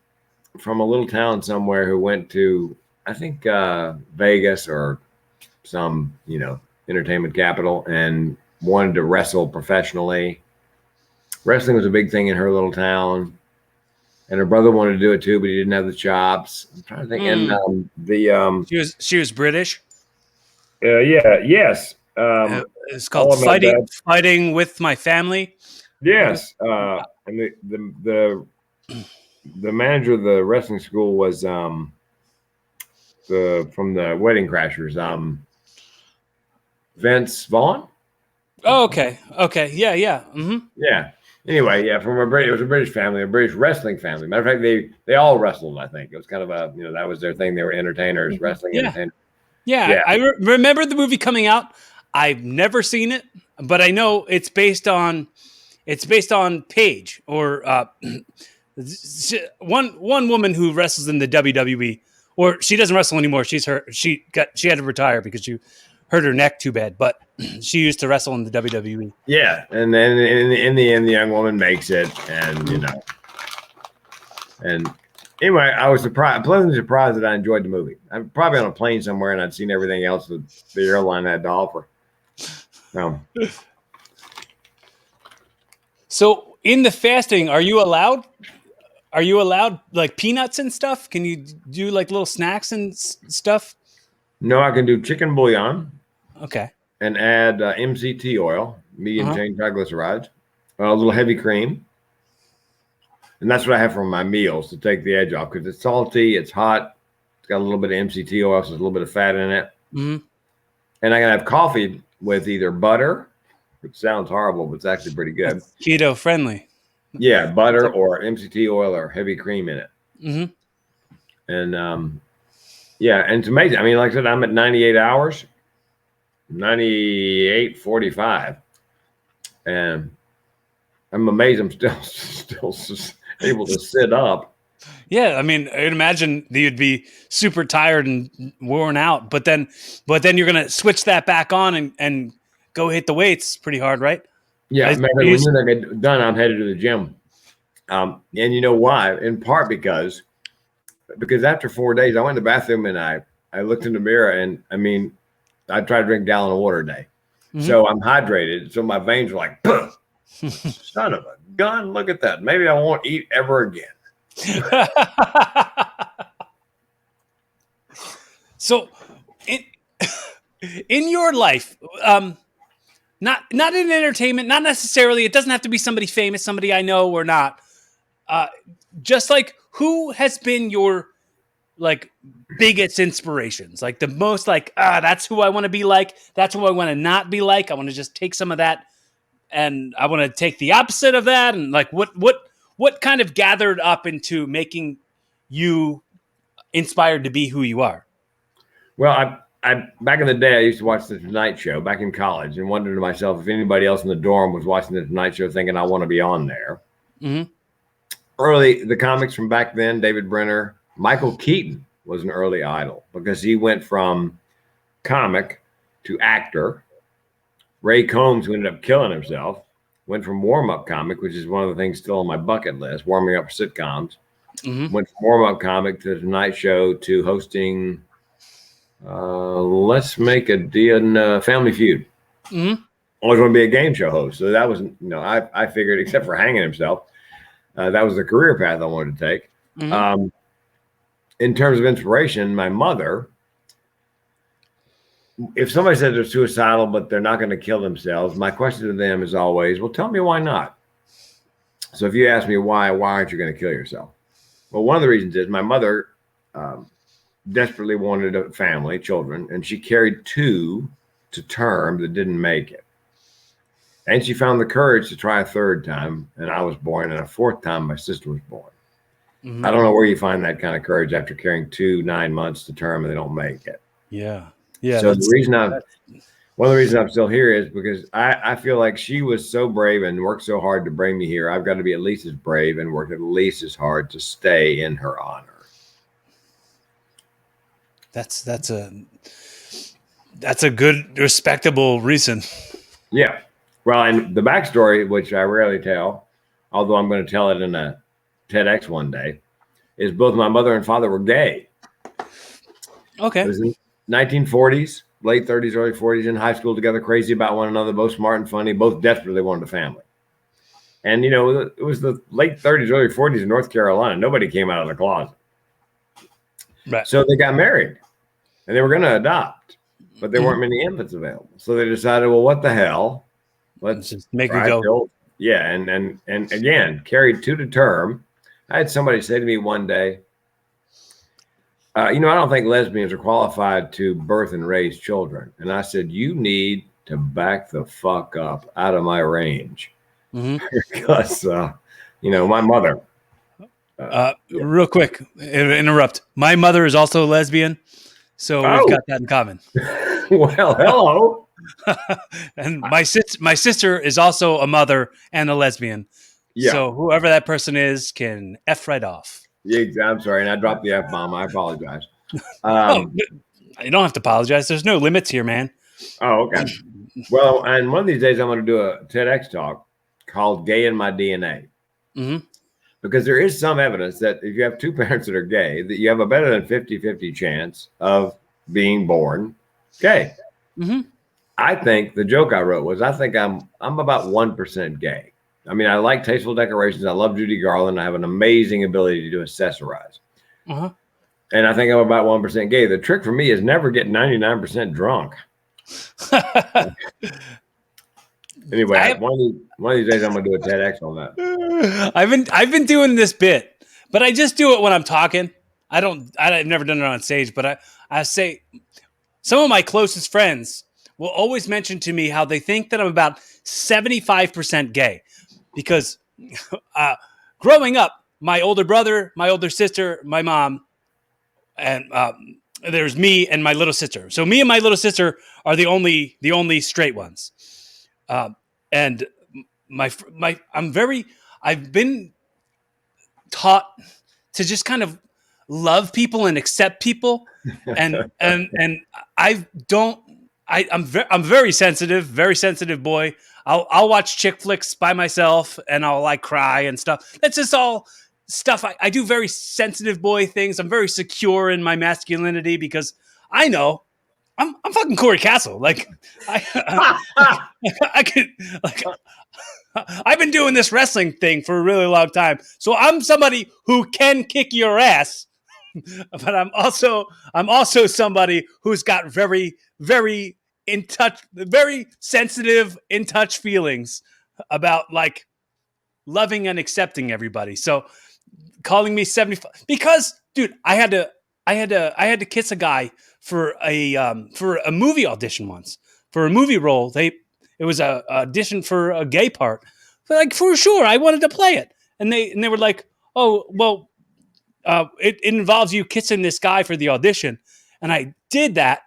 from a little town somewhere who went to, I think, Vegas or some, entertainment capital and wanted to wrestle professionally. Wrestling was a big thing in her little town. And her brother wanted to do it too, but he didn't have the chops. I'm trying to think. And she was British. Yes. It's called Fighting with My Family. Yes. And the manager of the wrestling school was from the Wedding Crashers, Vince Vaughn. Oh, okay. Yeah. Mm-hmm. Yeah. Anyway, yeah, it was a British family, a British wrestling family. Matter of fact, they all wrestled. I think it was kind of that was their thing. They were entertainers, wrestling entertainers. Yeah. I remember the movie coming out. I've never seen it, but I know it's based on Paige or one woman who wrestles in the WWE, or she doesn't wrestle anymore. She had to retire because she hurt her neck too bad, but she used to wrestle in the WWE. Yeah, and then in the end, the young woman makes it, and and anyway, I was pleasantly surprised that I enjoyed the movie. I'm probably on a plane somewhere, and I'd seen everything else that the airline had to offer. So in the fasting, are you allowed like peanuts and stuff? Can you do like little snacks and stuff? No, I can do chicken bouillon. Okay. And add MCT oil, medium chain triglycerides, a little heavy cream. And that's what I have for my meals to take the edge off because it's salty, it's hot, it's got a little bit of MCT oil, so there's a little bit of fat in it. Mm-hmm. And I can have coffee with either butter, which sounds horrible, but it's actually pretty good. That's keto friendly. Yeah, butter or MCT oil or heavy cream in it. Mm-hmm. And and it's amazing. I mean, like I said, I'm at 98 hours. 98:45, and I'm amazed I'm still able to sit up. Yeah, I mean, I'd imagine that you'd be super tired and worn out, but then you're gonna switch that back on and go hit the weights pretty hard, right? Yeah, when I get done, I'm headed to the gym, and you know why? In part because after 4 days, I went to the bathroom and I looked in the mirror, and I mean, I try to drink a gallon of water a day. Mm-hmm. So I'm hydrated. So my veins are like, son of a gun. Look at that. Maybe I won't eat ever again. So in your life, not in entertainment, not necessarily, it doesn't have to be somebody famous, somebody I know or not. Just like who has been your like biggest inspirations, like the most like, that's who I want to be like. That's who I want to not be like. I want to just take some of that and I want to take the opposite of that. And like, what kind of gathered up into making you inspired to be who you are? Well, I back in the day, I used to watch the Tonight Show back in college and wondered to myself if anybody else in the dorm was watching the Tonight Show thinking I want to be on there. Mm-hmm. Early, the comics from back then, David Brenner, Michael Keaton was an early idol because he went from comic to actor. Ray Combs, who ended up killing himself, went from warm-up comic, which is one of the things still on my bucket list, warming up for sitcoms. Mm-hmm. Went from warm-up comic to the Tonight Show to hosting Let's Make a Deal Family Feud. Mm-hmm. Always want to be a game show host. So that was, I figured, except for hanging himself, that was the career path I wanted to take. Mm-hmm. In terms of inspiration, my mother, if somebody says they're suicidal, but they're not going to kill themselves, my question to them is always, well, tell me why not. So if you ask me why aren't you going to kill yourself? Well, one of the reasons is my mother desperately wanted a family, children, and she carried 2 to term that didn't make it. And she found the courage to try a 3rd time, and I was born, and a 4th time my sister was born. Mm-hmm. I don't know where you find that kind of courage after carrying 2 9 months to term and they don't make it. Yeah. So one of the reasons I'm still here is because I feel like she was so brave and worked so hard to bring me here. I've got to be at least as brave and work at least as hard to stay in her honor. That's a good, respectable reason. Yeah. Well, and the backstory, which I rarely tell, although I'm going to tell it in a TEDx one day, is both my mother and father were gay. Okay. It was in 1940s. late 30s, early 40s, in high school together, crazy about one another, both smart and funny, both desperately wanted a family. And, you know, it was the late 30s, early 40s in North Carolina. Nobody came out of the closet. Right. So they got married and they were going to adopt, but there weren't many infants available. So they decided, well, what the hell? Let's just make it go. Yeah. And again, carried two to term. I had somebody say to me one day, you know, I don't think lesbians are qualified to birth and raise children. And I said, you need to back the fuck up out of my range. Because, you know, my mother. Real quick, interrupt. My mother is also a lesbian, so we've got that in common. Well, hello. And my sister is also a mother and a lesbian. Yeah. So whoever that person is can F right off. Yeah, I'm sorry, and I dropped the F-bomb. I apologize. You don't have to apologize. There's no limits here, man. Oh, okay. Well, and one of these days I'm going to do a TEDx talk called Gay in My DNA. Because there is some evidence that if you have two parents that are gay, that you have a better than 50-50 chance of being born gay. I think the joke I wrote was, I think I'm about 1% gay. I mean, I like tasteful decorations. I love Judy Garland. I have an amazing ability to accessorize. And I think I'm about 1% gay. The trick for me is never get 99% drunk. Anyway, one of these days I'm going to do a TEDx on that. I've been doing this bit, but I just do it when I'm talking. I've never done it on stage, but I say some of my closest friends will always mention to me how they think that I'm about 75% gay, because growing up, my older brother, my older sister, my mom, and there's me and my little sister. So me and my little sister are the only straight ones. And I've been taught to just kind of love people and accept people. And I'm very sensitive boy. I'll watch chick flicks by myself and I'll like cry and stuff. That's just all stuff. I do very sensitive boy things. I'm very secure in my masculinity because I know I'm fucking Corey Castle. Like I could like I've been doing this wrestling thing for a really long time. So I'm somebody who can kick your ass, but I'm also somebody who's got very, very very sensitive, in touch feelings about like loving and accepting everybody. So calling me 75 because, dude, I had to kiss a guy for a movie audition once for a movie role. It was a audition for a gay part, but like for sure I wanted to play it, and they were like, oh well, it involves you kissing this guy for the audition, and I did that,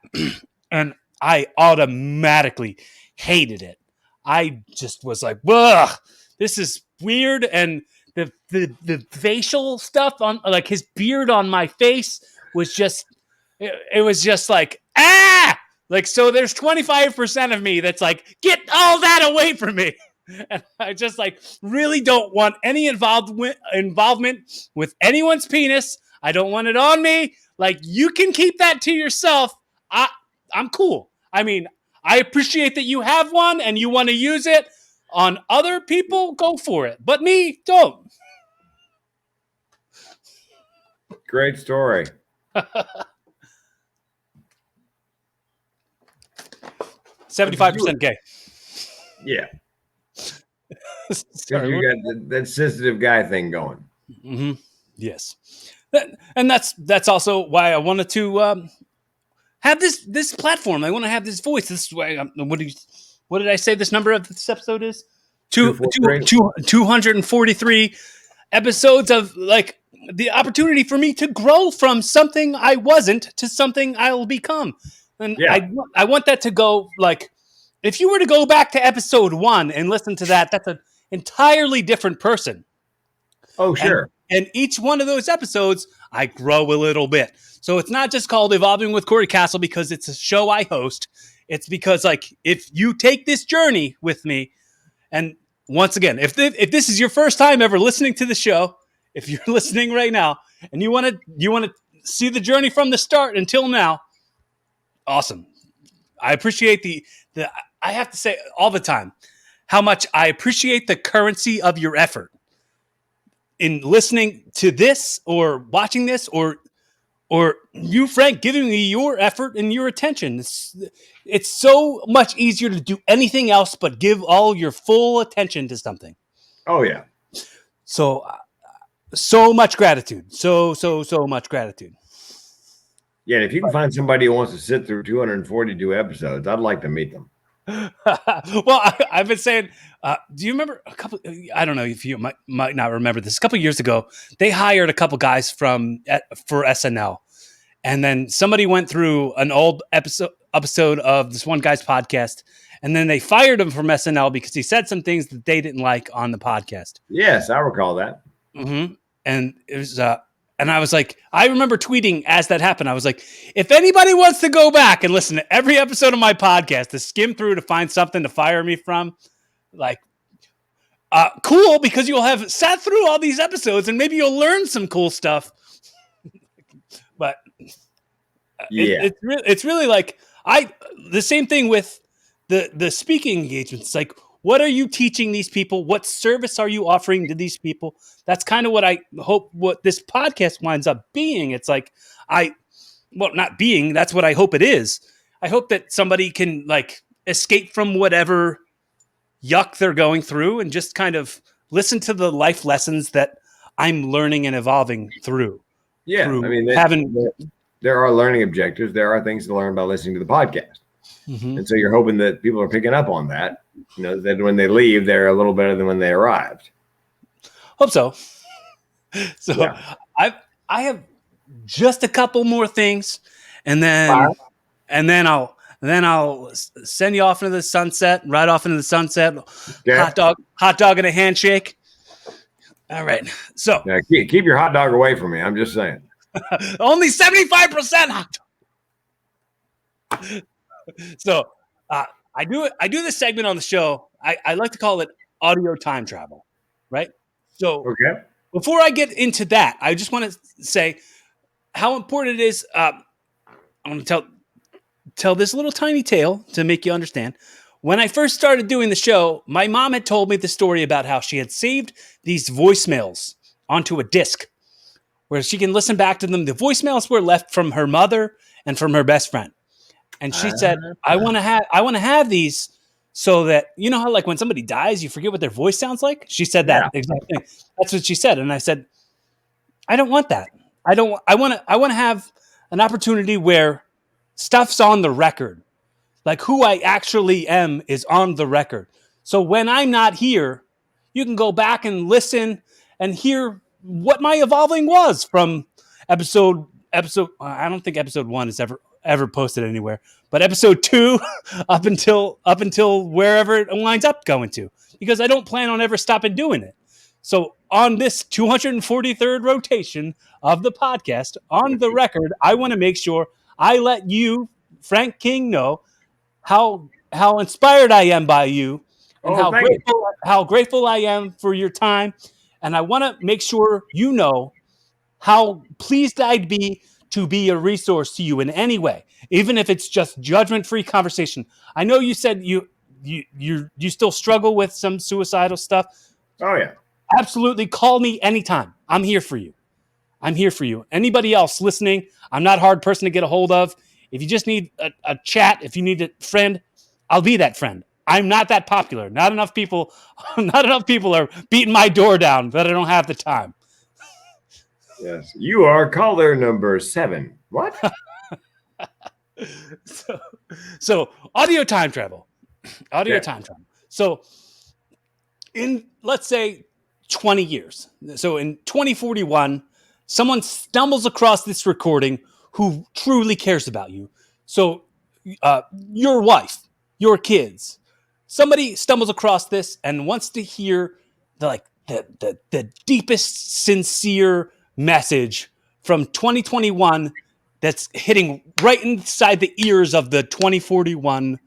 and I automatically hated it. I just was like, ugh, this is weird, and the facial stuff on like his beard on my face was just it was just like like, so there's 25% of me that's like, get all that away from me. And I just like really don't want any involvement with anyone's penis. I don't want it on me. Like, you can keep that to yourself. I'm cool. I mean, I appreciate that you have one and you want to use it on other people. Go for it. But me, don't. Great story. 75% gay. Yeah. Sorry, you got that sensitive guy thing going. Yes. And that's also why I wanted to have this platform. I want to have this voice. This is why. What did I say this number of this episode is? 243 episodes of like the opportunity for me to grow from something I wasn't to something I'll become. And yeah. I want that to go like, if you were to go back to episode 1 and listen to that, that's an entirely different person. Oh, sure. And each one of those episodes, I grow a little bit. So it's not just called Evolving with Corey Castle because it's a show I host. It's because like, if you take this journey with me, and once again, if this is your first time ever listening to the show, if you're listening right now and you want to see the journey from the start until now, awesome. I appreciate the I have to say all the time how much I appreciate the currency of your effort in listening to this or watching this or you, Frank, giving me your effort and your attention. It's so much easier to do anything else but give all your full attention to something. Oh, yeah. So much gratitude. So much gratitude. Yeah, and if you can find somebody who wants to sit through 242 episodes, I'd like to meet them. Well, I've been saying, do you remember a couple? I don't know if you might not remember this. A couple years ago, they hired a couple guys for SNL, and then somebody went through an old episode of this one guy's podcast, and then they fired him from SNL because he said some things that they didn't like on the podcast. Yes, I recall that. Mm-hmm. And it was, and I was like, I remember tweeting as that happened. I was like, if anybody wants to go back and listen to every episode of my podcast to skim through to find something to fire me from, like, cool, because you'll have sat through all these episodes and maybe you'll learn some cool stuff. But yeah, it's really like the same thing with the speaking engagements. It's like, what are you teaching these people? What service are you offering to these people? That's kind of what I hope what this podcast winds up being. It's like not being, that's what I hope it is. I hope that somebody can like escape from whatever yuck they're going through and just kind of listen to the life lessons that I'm learning and evolving through. Yeah. Through I mean, there are learning objectives. There are things to learn by listening to the podcast. Mm-hmm. And so you're hoping that people are picking up on that, that when they leave, they're a little better than when they arrived. Hope so. So yeah. I have just a couple more things, and then I'll send you off into the sunset, right off into the sunset. Okay. Hot dog and a handshake. All right. So yeah, keep your hot dog away from me. I'm just saying. Only 75% hot dog. So I do this segment on the show. I like to call it audio time travel, right? So okay. Before I get into that, I just want to say how important it is. I want to tell this little tiny tale to make you understand. When I first started doing the show, my mom had told me the story about how she had saved these voicemails onto a disc where she can listen back to them. The voicemails were left from her mother and from her best friend. And she said, I want to have these so that, you know how like when somebody dies, you forget what their voice sounds like? She said that exact thing. That's what she said. And I said, I don't want that. I want to have an opportunity where stuff's on the record. Like who I actually am is on the record. So when I'm not here, you can go back and listen and hear what my evolving was from episode. I don't think episode 1 is ever posted anywhere, but episode 2 up until wherever it winds up going to, because I don't plan on ever stopping doing it. So on this 243rd rotation of the podcast, on the record, I want to make sure I let you, Frank King, know how inspired I am by you and how grateful I am for your time. And I want to make sure you know how pleased I'd be to be a resource to you in any way, even if it's just judgment-free conversation. I know you said you still struggle with some suicidal stuff. Oh yeah. Absolutely. Call me anytime. I'm here for you. Anybody else listening, I'm not a hard person to get a hold of. If you just need a chat, if you need a friend, I'll be that friend. I'm not that popular. Not enough people are beating my door down that I don't have the time. Yes, you are caller number 7. What? So audio time travel. Time travel. So in, let's say, 20 years. So in 2041, someone stumbles across this recording who truly cares about you. So your wife, your kids, somebody stumbles across this and wants to hear the deepest, sincere message from 2021 that's hitting right inside the ears of the 2041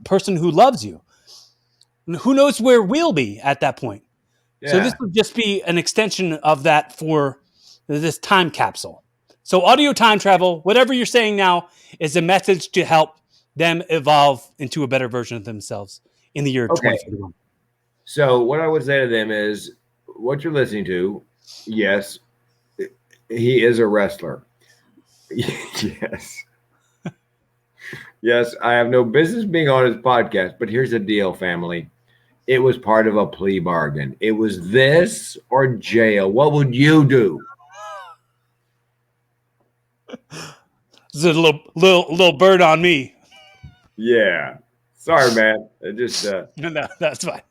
person who loves you. And who knows where we'll be at that point? Yeah. So this would just be an extension of that for this time capsule. So audio time travel, whatever you're saying now, is a message to help them evolve into a better version of themselves in the year 2041? So what I would say to them is, what you're listening to, yes, he is a wrestler. Yes. Yes, I have no business being on his podcast, but here's the deal, family. It was part of a plea bargain. It was this or jail. What would you do? This is a little bird on me. Yeah. Sorry, man. It just No, that's fine.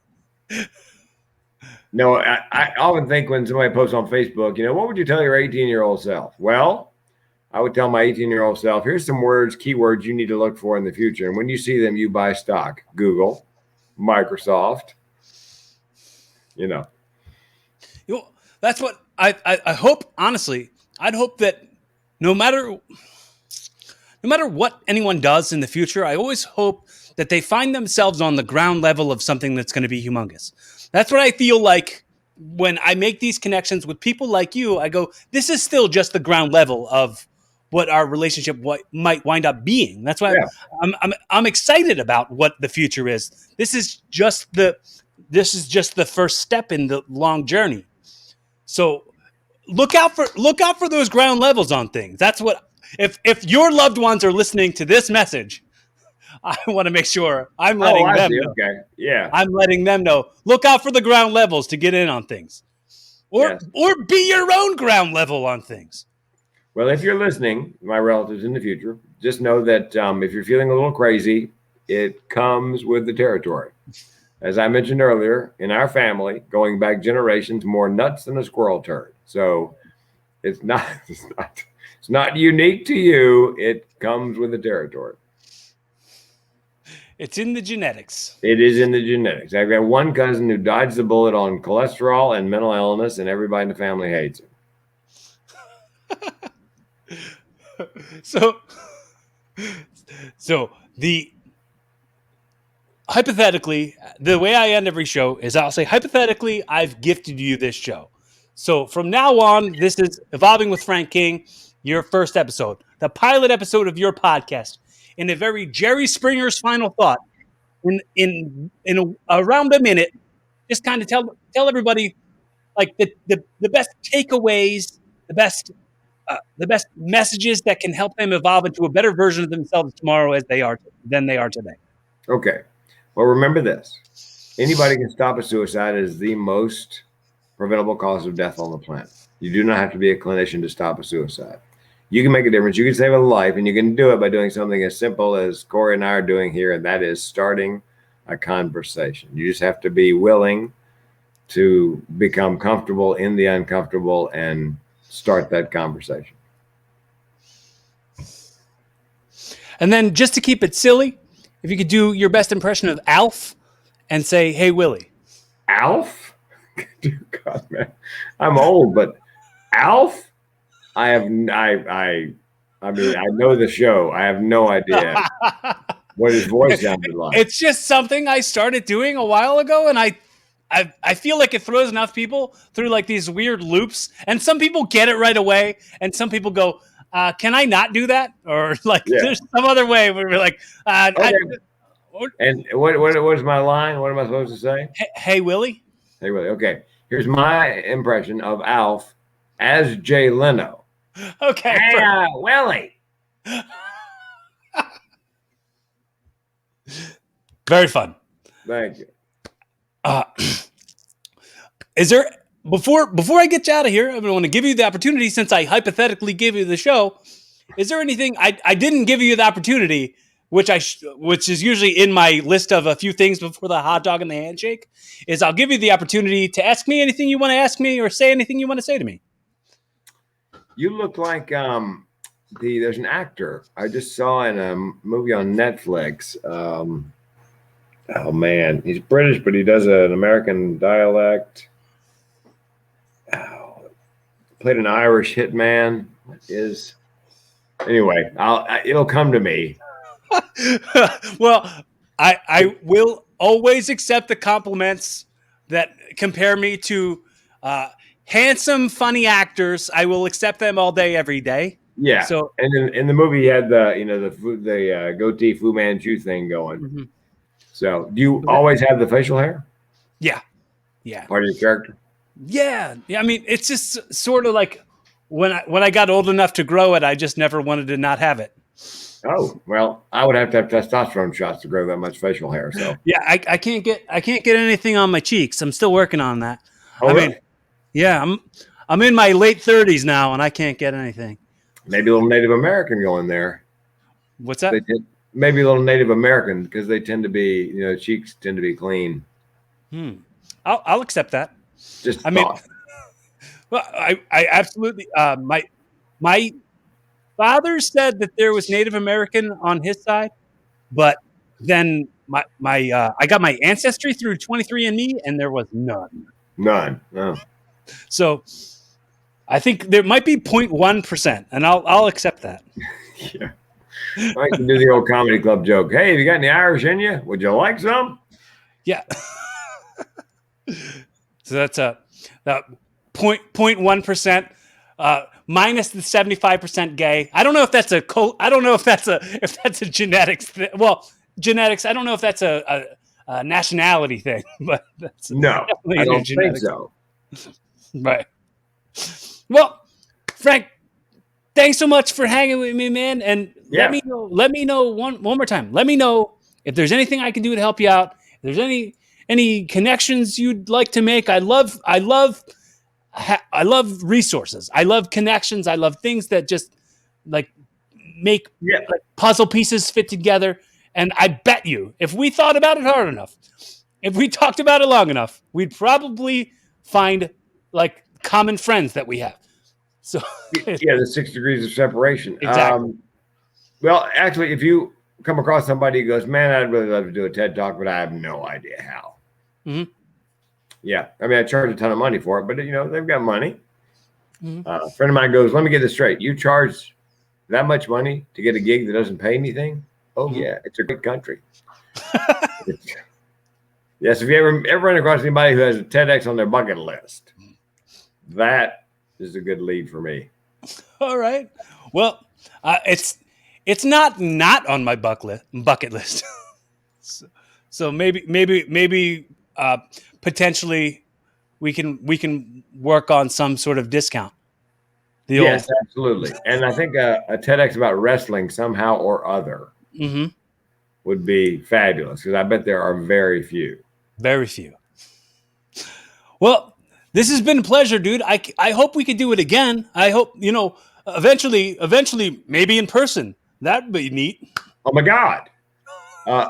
No, I often think when somebody posts on Facebook, what would you tell your 18-year-old self? Well, I would tell my 18-year-old self, here's some keywords you need to look for in the future. And when you see them, you buy stock. Google, Microsoft, That's what I hope, honestly. I'd hope that no matter what anyone does in the future, I always hope that they find themselves on the ground level of something that's going to be humongous. That's what I feel like when I make these connections with people like you. I go, this is still just the ground level of what our relationship might wind up being. That's why I'm excited about what the future is. This is just the first step in the long journey. So look out for those ground levels on things. That's what, if your loved ones are listening to this message, I want to make sure I'm letting them know. Okay. Yeah. I'm letting them know. Look out for the ground levels to get in on things. Or be your own ground level on things. Well, if you're listening, my relatives in the future, just know that if you're feeling a little crazy, it comes with the territory. As I mentioned earlier, in our family, going back generations, more nuts than a squirrel turd. So it's not unique to you. It comes with the territory. It's in the genetics. It is in the genetics. I've got one cousin who dodged the bullet on cholesterol and mental illness, and everybody in the family hates him. So hypothetically, the way I end every show is I'll say, hypothetically, I've gifted you this show. So from now on, this is Evolving with Frank King, your first episode, the pilot episode of your podcast. In a very Jerry Springer's final thought, in around a minute, just kind of tell everybody like the best takeaways, the best messages that can help them evolve into a better version of themselves tomorrow than they are today. Okay. Well, remember this. Anybody can stop a suicide. It is the most preventable cause of death on the planet. You do not have to be a clinician to stop a suicide. You can make a difference. You can save a life, and you can do it by doing something as simple as Corey and I are doing here, and that is starting a conversation. You just have to be willing to become comfortable in the uncomfortable and start that conversation. And then just to keep it silly, if you could do your best impression of Alf and say, "Hey, Willie." Alf? Dear God, man. I'm old, but Alf? I mean, I know the show. I have no idea what his voice sounded like. It's just something I started doing a while ago, and I feel like it throws enough people through like these weird loops, and some people get it right away, and some people go, "Can I not do that?" Or like, there's some other way where we're like, okay. And what was my line? What am I supposed to say? Hey, Willie. Hey, Willie. Okay. Here's my impression of Alf as Jay Leno. Okay. Hey, Willie. Very fun. Thank you. Is there before I get you out of here, I want to give you the opportunity, since I hypothetically give you the show. Is there anything I didn't give you the opportunity, which is usually in my list of a few things before the hot dog and the handshake, is I'll give you the opportunity to ask me anything you want to ask me or say anything you want to say to me. You look like there's an actor I just saw in a movie on Netflix. Oh man, he's British, but he does an American dialect. Oh, played an Irish hitman. Anyway, it'll come to me. Well, I will always accept the compliments that compare me to handsome, funny actors. I will accept them all day, every day. Yeah. So And in the movie, he had the goatee Fu Manchu thing going. mm-hmm. So do you always have the facial hair? Yeah. Part of your character? Yeah. I mean, it's just sort of like when I got old enough to grow it, I just never wanted to not have it. Oh, well, I would have to have testosterone shots to grow that much facial hair. So Yeah, I can't get anything on my cheeks. I'm still working on that. oh, I really? mean, yeah, I'm in my late 30s now, and I can't get anything. Maybe a little Native American going there. What's that? Maybe a little Native American because they tend to be, cheeks tend to be clean. I'll accept that. Just I mean, well, I absolutely. My father said that there was Native American on his side, but then I got my ancestry through 23andMe, and there was none. None. No. So I think there might be 0.1%, and I'll accept that. Yeah. I can do the old comedy club joke. Hey, have you got any Irish in you? Would you like some? Yeah. So that's a 0.1%, minus the 75% gay. I don't know if that's a genetics thing. Well, genetics. I don't know if that's a nationality thing, but that's no. I don't think so. Right. Well, Frank, thanks so much for hanging with me, man. And let me know one more time. Let me know if there's anything I can do to help you out. If there's any connections you'd like to make. I love resources. I love connections. I love things that just like make like puzzle pieces fit together. And I bet you, if we thought about it hard enough, if we talked about it long enough, we'd probably find like common friends that we have. So the 6 degrees of separation. Exactly. Well, actually, if you come across somebody who goes, man, I'd really love to do a TED Talk, but I have no idea how. Mm-hmm. Yeah. I mean, I charge a ton of money for it, but they've got money. Mm-hmm. A friend of mine goes, let me get this straight. You charge that much money to get a gig that doesn't pay anything? Oh, yeah. It's a great country. Yes. If you ever run across anybody who has a TEDx on their bucket list, that is a good lead for me. All right. Well, it's not on my bucket list. So maybe potentially we can work on some sort of discount. Yes, absolutely. And I think a TEDx about wrestling somehow or other would be fabulous because I bet there are very few. Very few. Well, this has been a pleasure, dude. I hope we could do it again. I hope, eventually, maybe in person. That'd be neat. Oh, my God.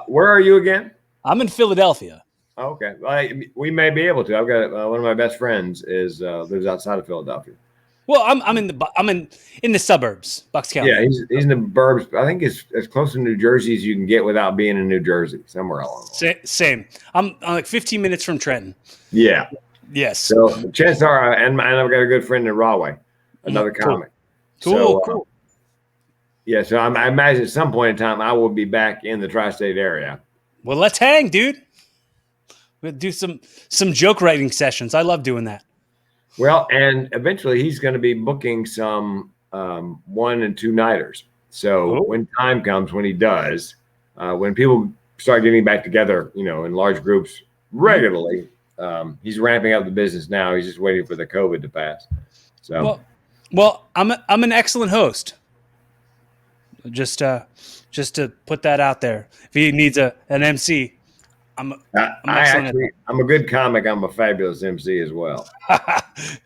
Where are you again? I'm in Philadelphia. Okay. Well, we may be able to. I've got one of my best friends lives outside of Philadelphia. Well, I'm in the suburbs, Bucks County. Yeah, he's in the burbs. I think it's as close to New Jersey as you can get without being in New Jersey, somewhere along the line. Same. I'm like 15 minutes from Trenton. Yeah. Yes. So chances are, and I've got a good friend in Rahway, another comic. Cool. Yeah, so I imagine at some point in time I will be back in the tri-state area. Well, let's hang, dude. We'll do some joke writing sessions. I love doing that. Well, and eventually he's going to be booking some 1 and 2 nighters. So when time comes, when he does, when people start getting back together, in large groups regularly, he's ramping up the business now. He's just waiting for the COVID to pass. So, well, I'm an excellent host. Just to put that out there. If he needs an MC, I'm a good comic. I'm a fabulous MC as well.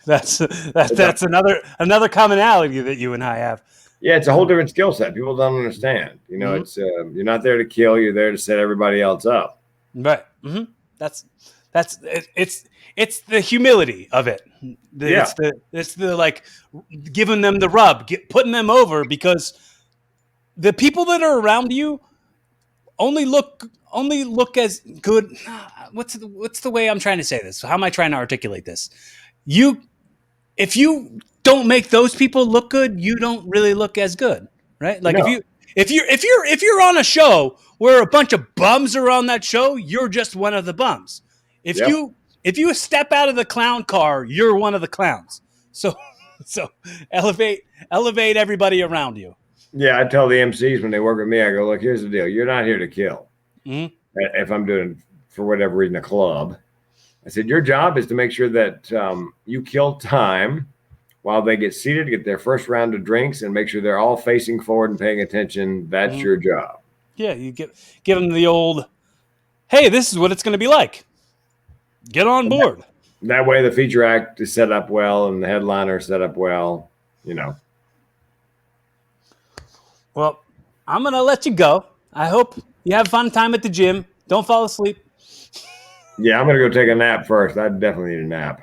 That's another commonality that you and I have. Yeah, it's a whole different skill set. People don't understand. It's you're not there to kill. You're there to set everybody else up. Right. Mm-hmm. It's the humility of it. It's the like giving them the rub, putting them over because the people that are around you only look as good. What's the way I'm trying to say this? How am I trying to articulate this? If you don't make those people look good, you don't really look as good, right? Like if you're on a show where a bunch of bums are on that show, you're just one of the bums. If you step out of the clown car, you're one of the clowns. So So elevate everybody around you. Yeah, I tell the MCs when they work with me, I go, look, here's the deal. You're not here to kill. Mm-hmm. If I'm doing, for whatever reason, a club, I said, your job is to make sure that you kill time while they get seated, get their first round of drinks, and make sure they're all facing forward and paying attention. That's your job. Yeah, you give them the old, hey, this is what it's going to be like. Get on board. That way the feature act is set up well and the headliner is set up well, you know. Well, I'm going to let you go. I hope you have a fun time at the gym. Don't fall asleep. Yeah, I'm going to go take a nap first. I definitely need a nap.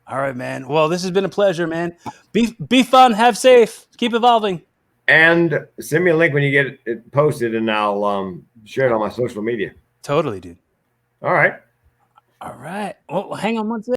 All right, man. Well, this has been a pleasure, man. Be fun. Have safe. Keep evolving. And send me a link when you get it posted, and I'll share it on my social media. Totally, dude. All right. All right. Well, hang on one second.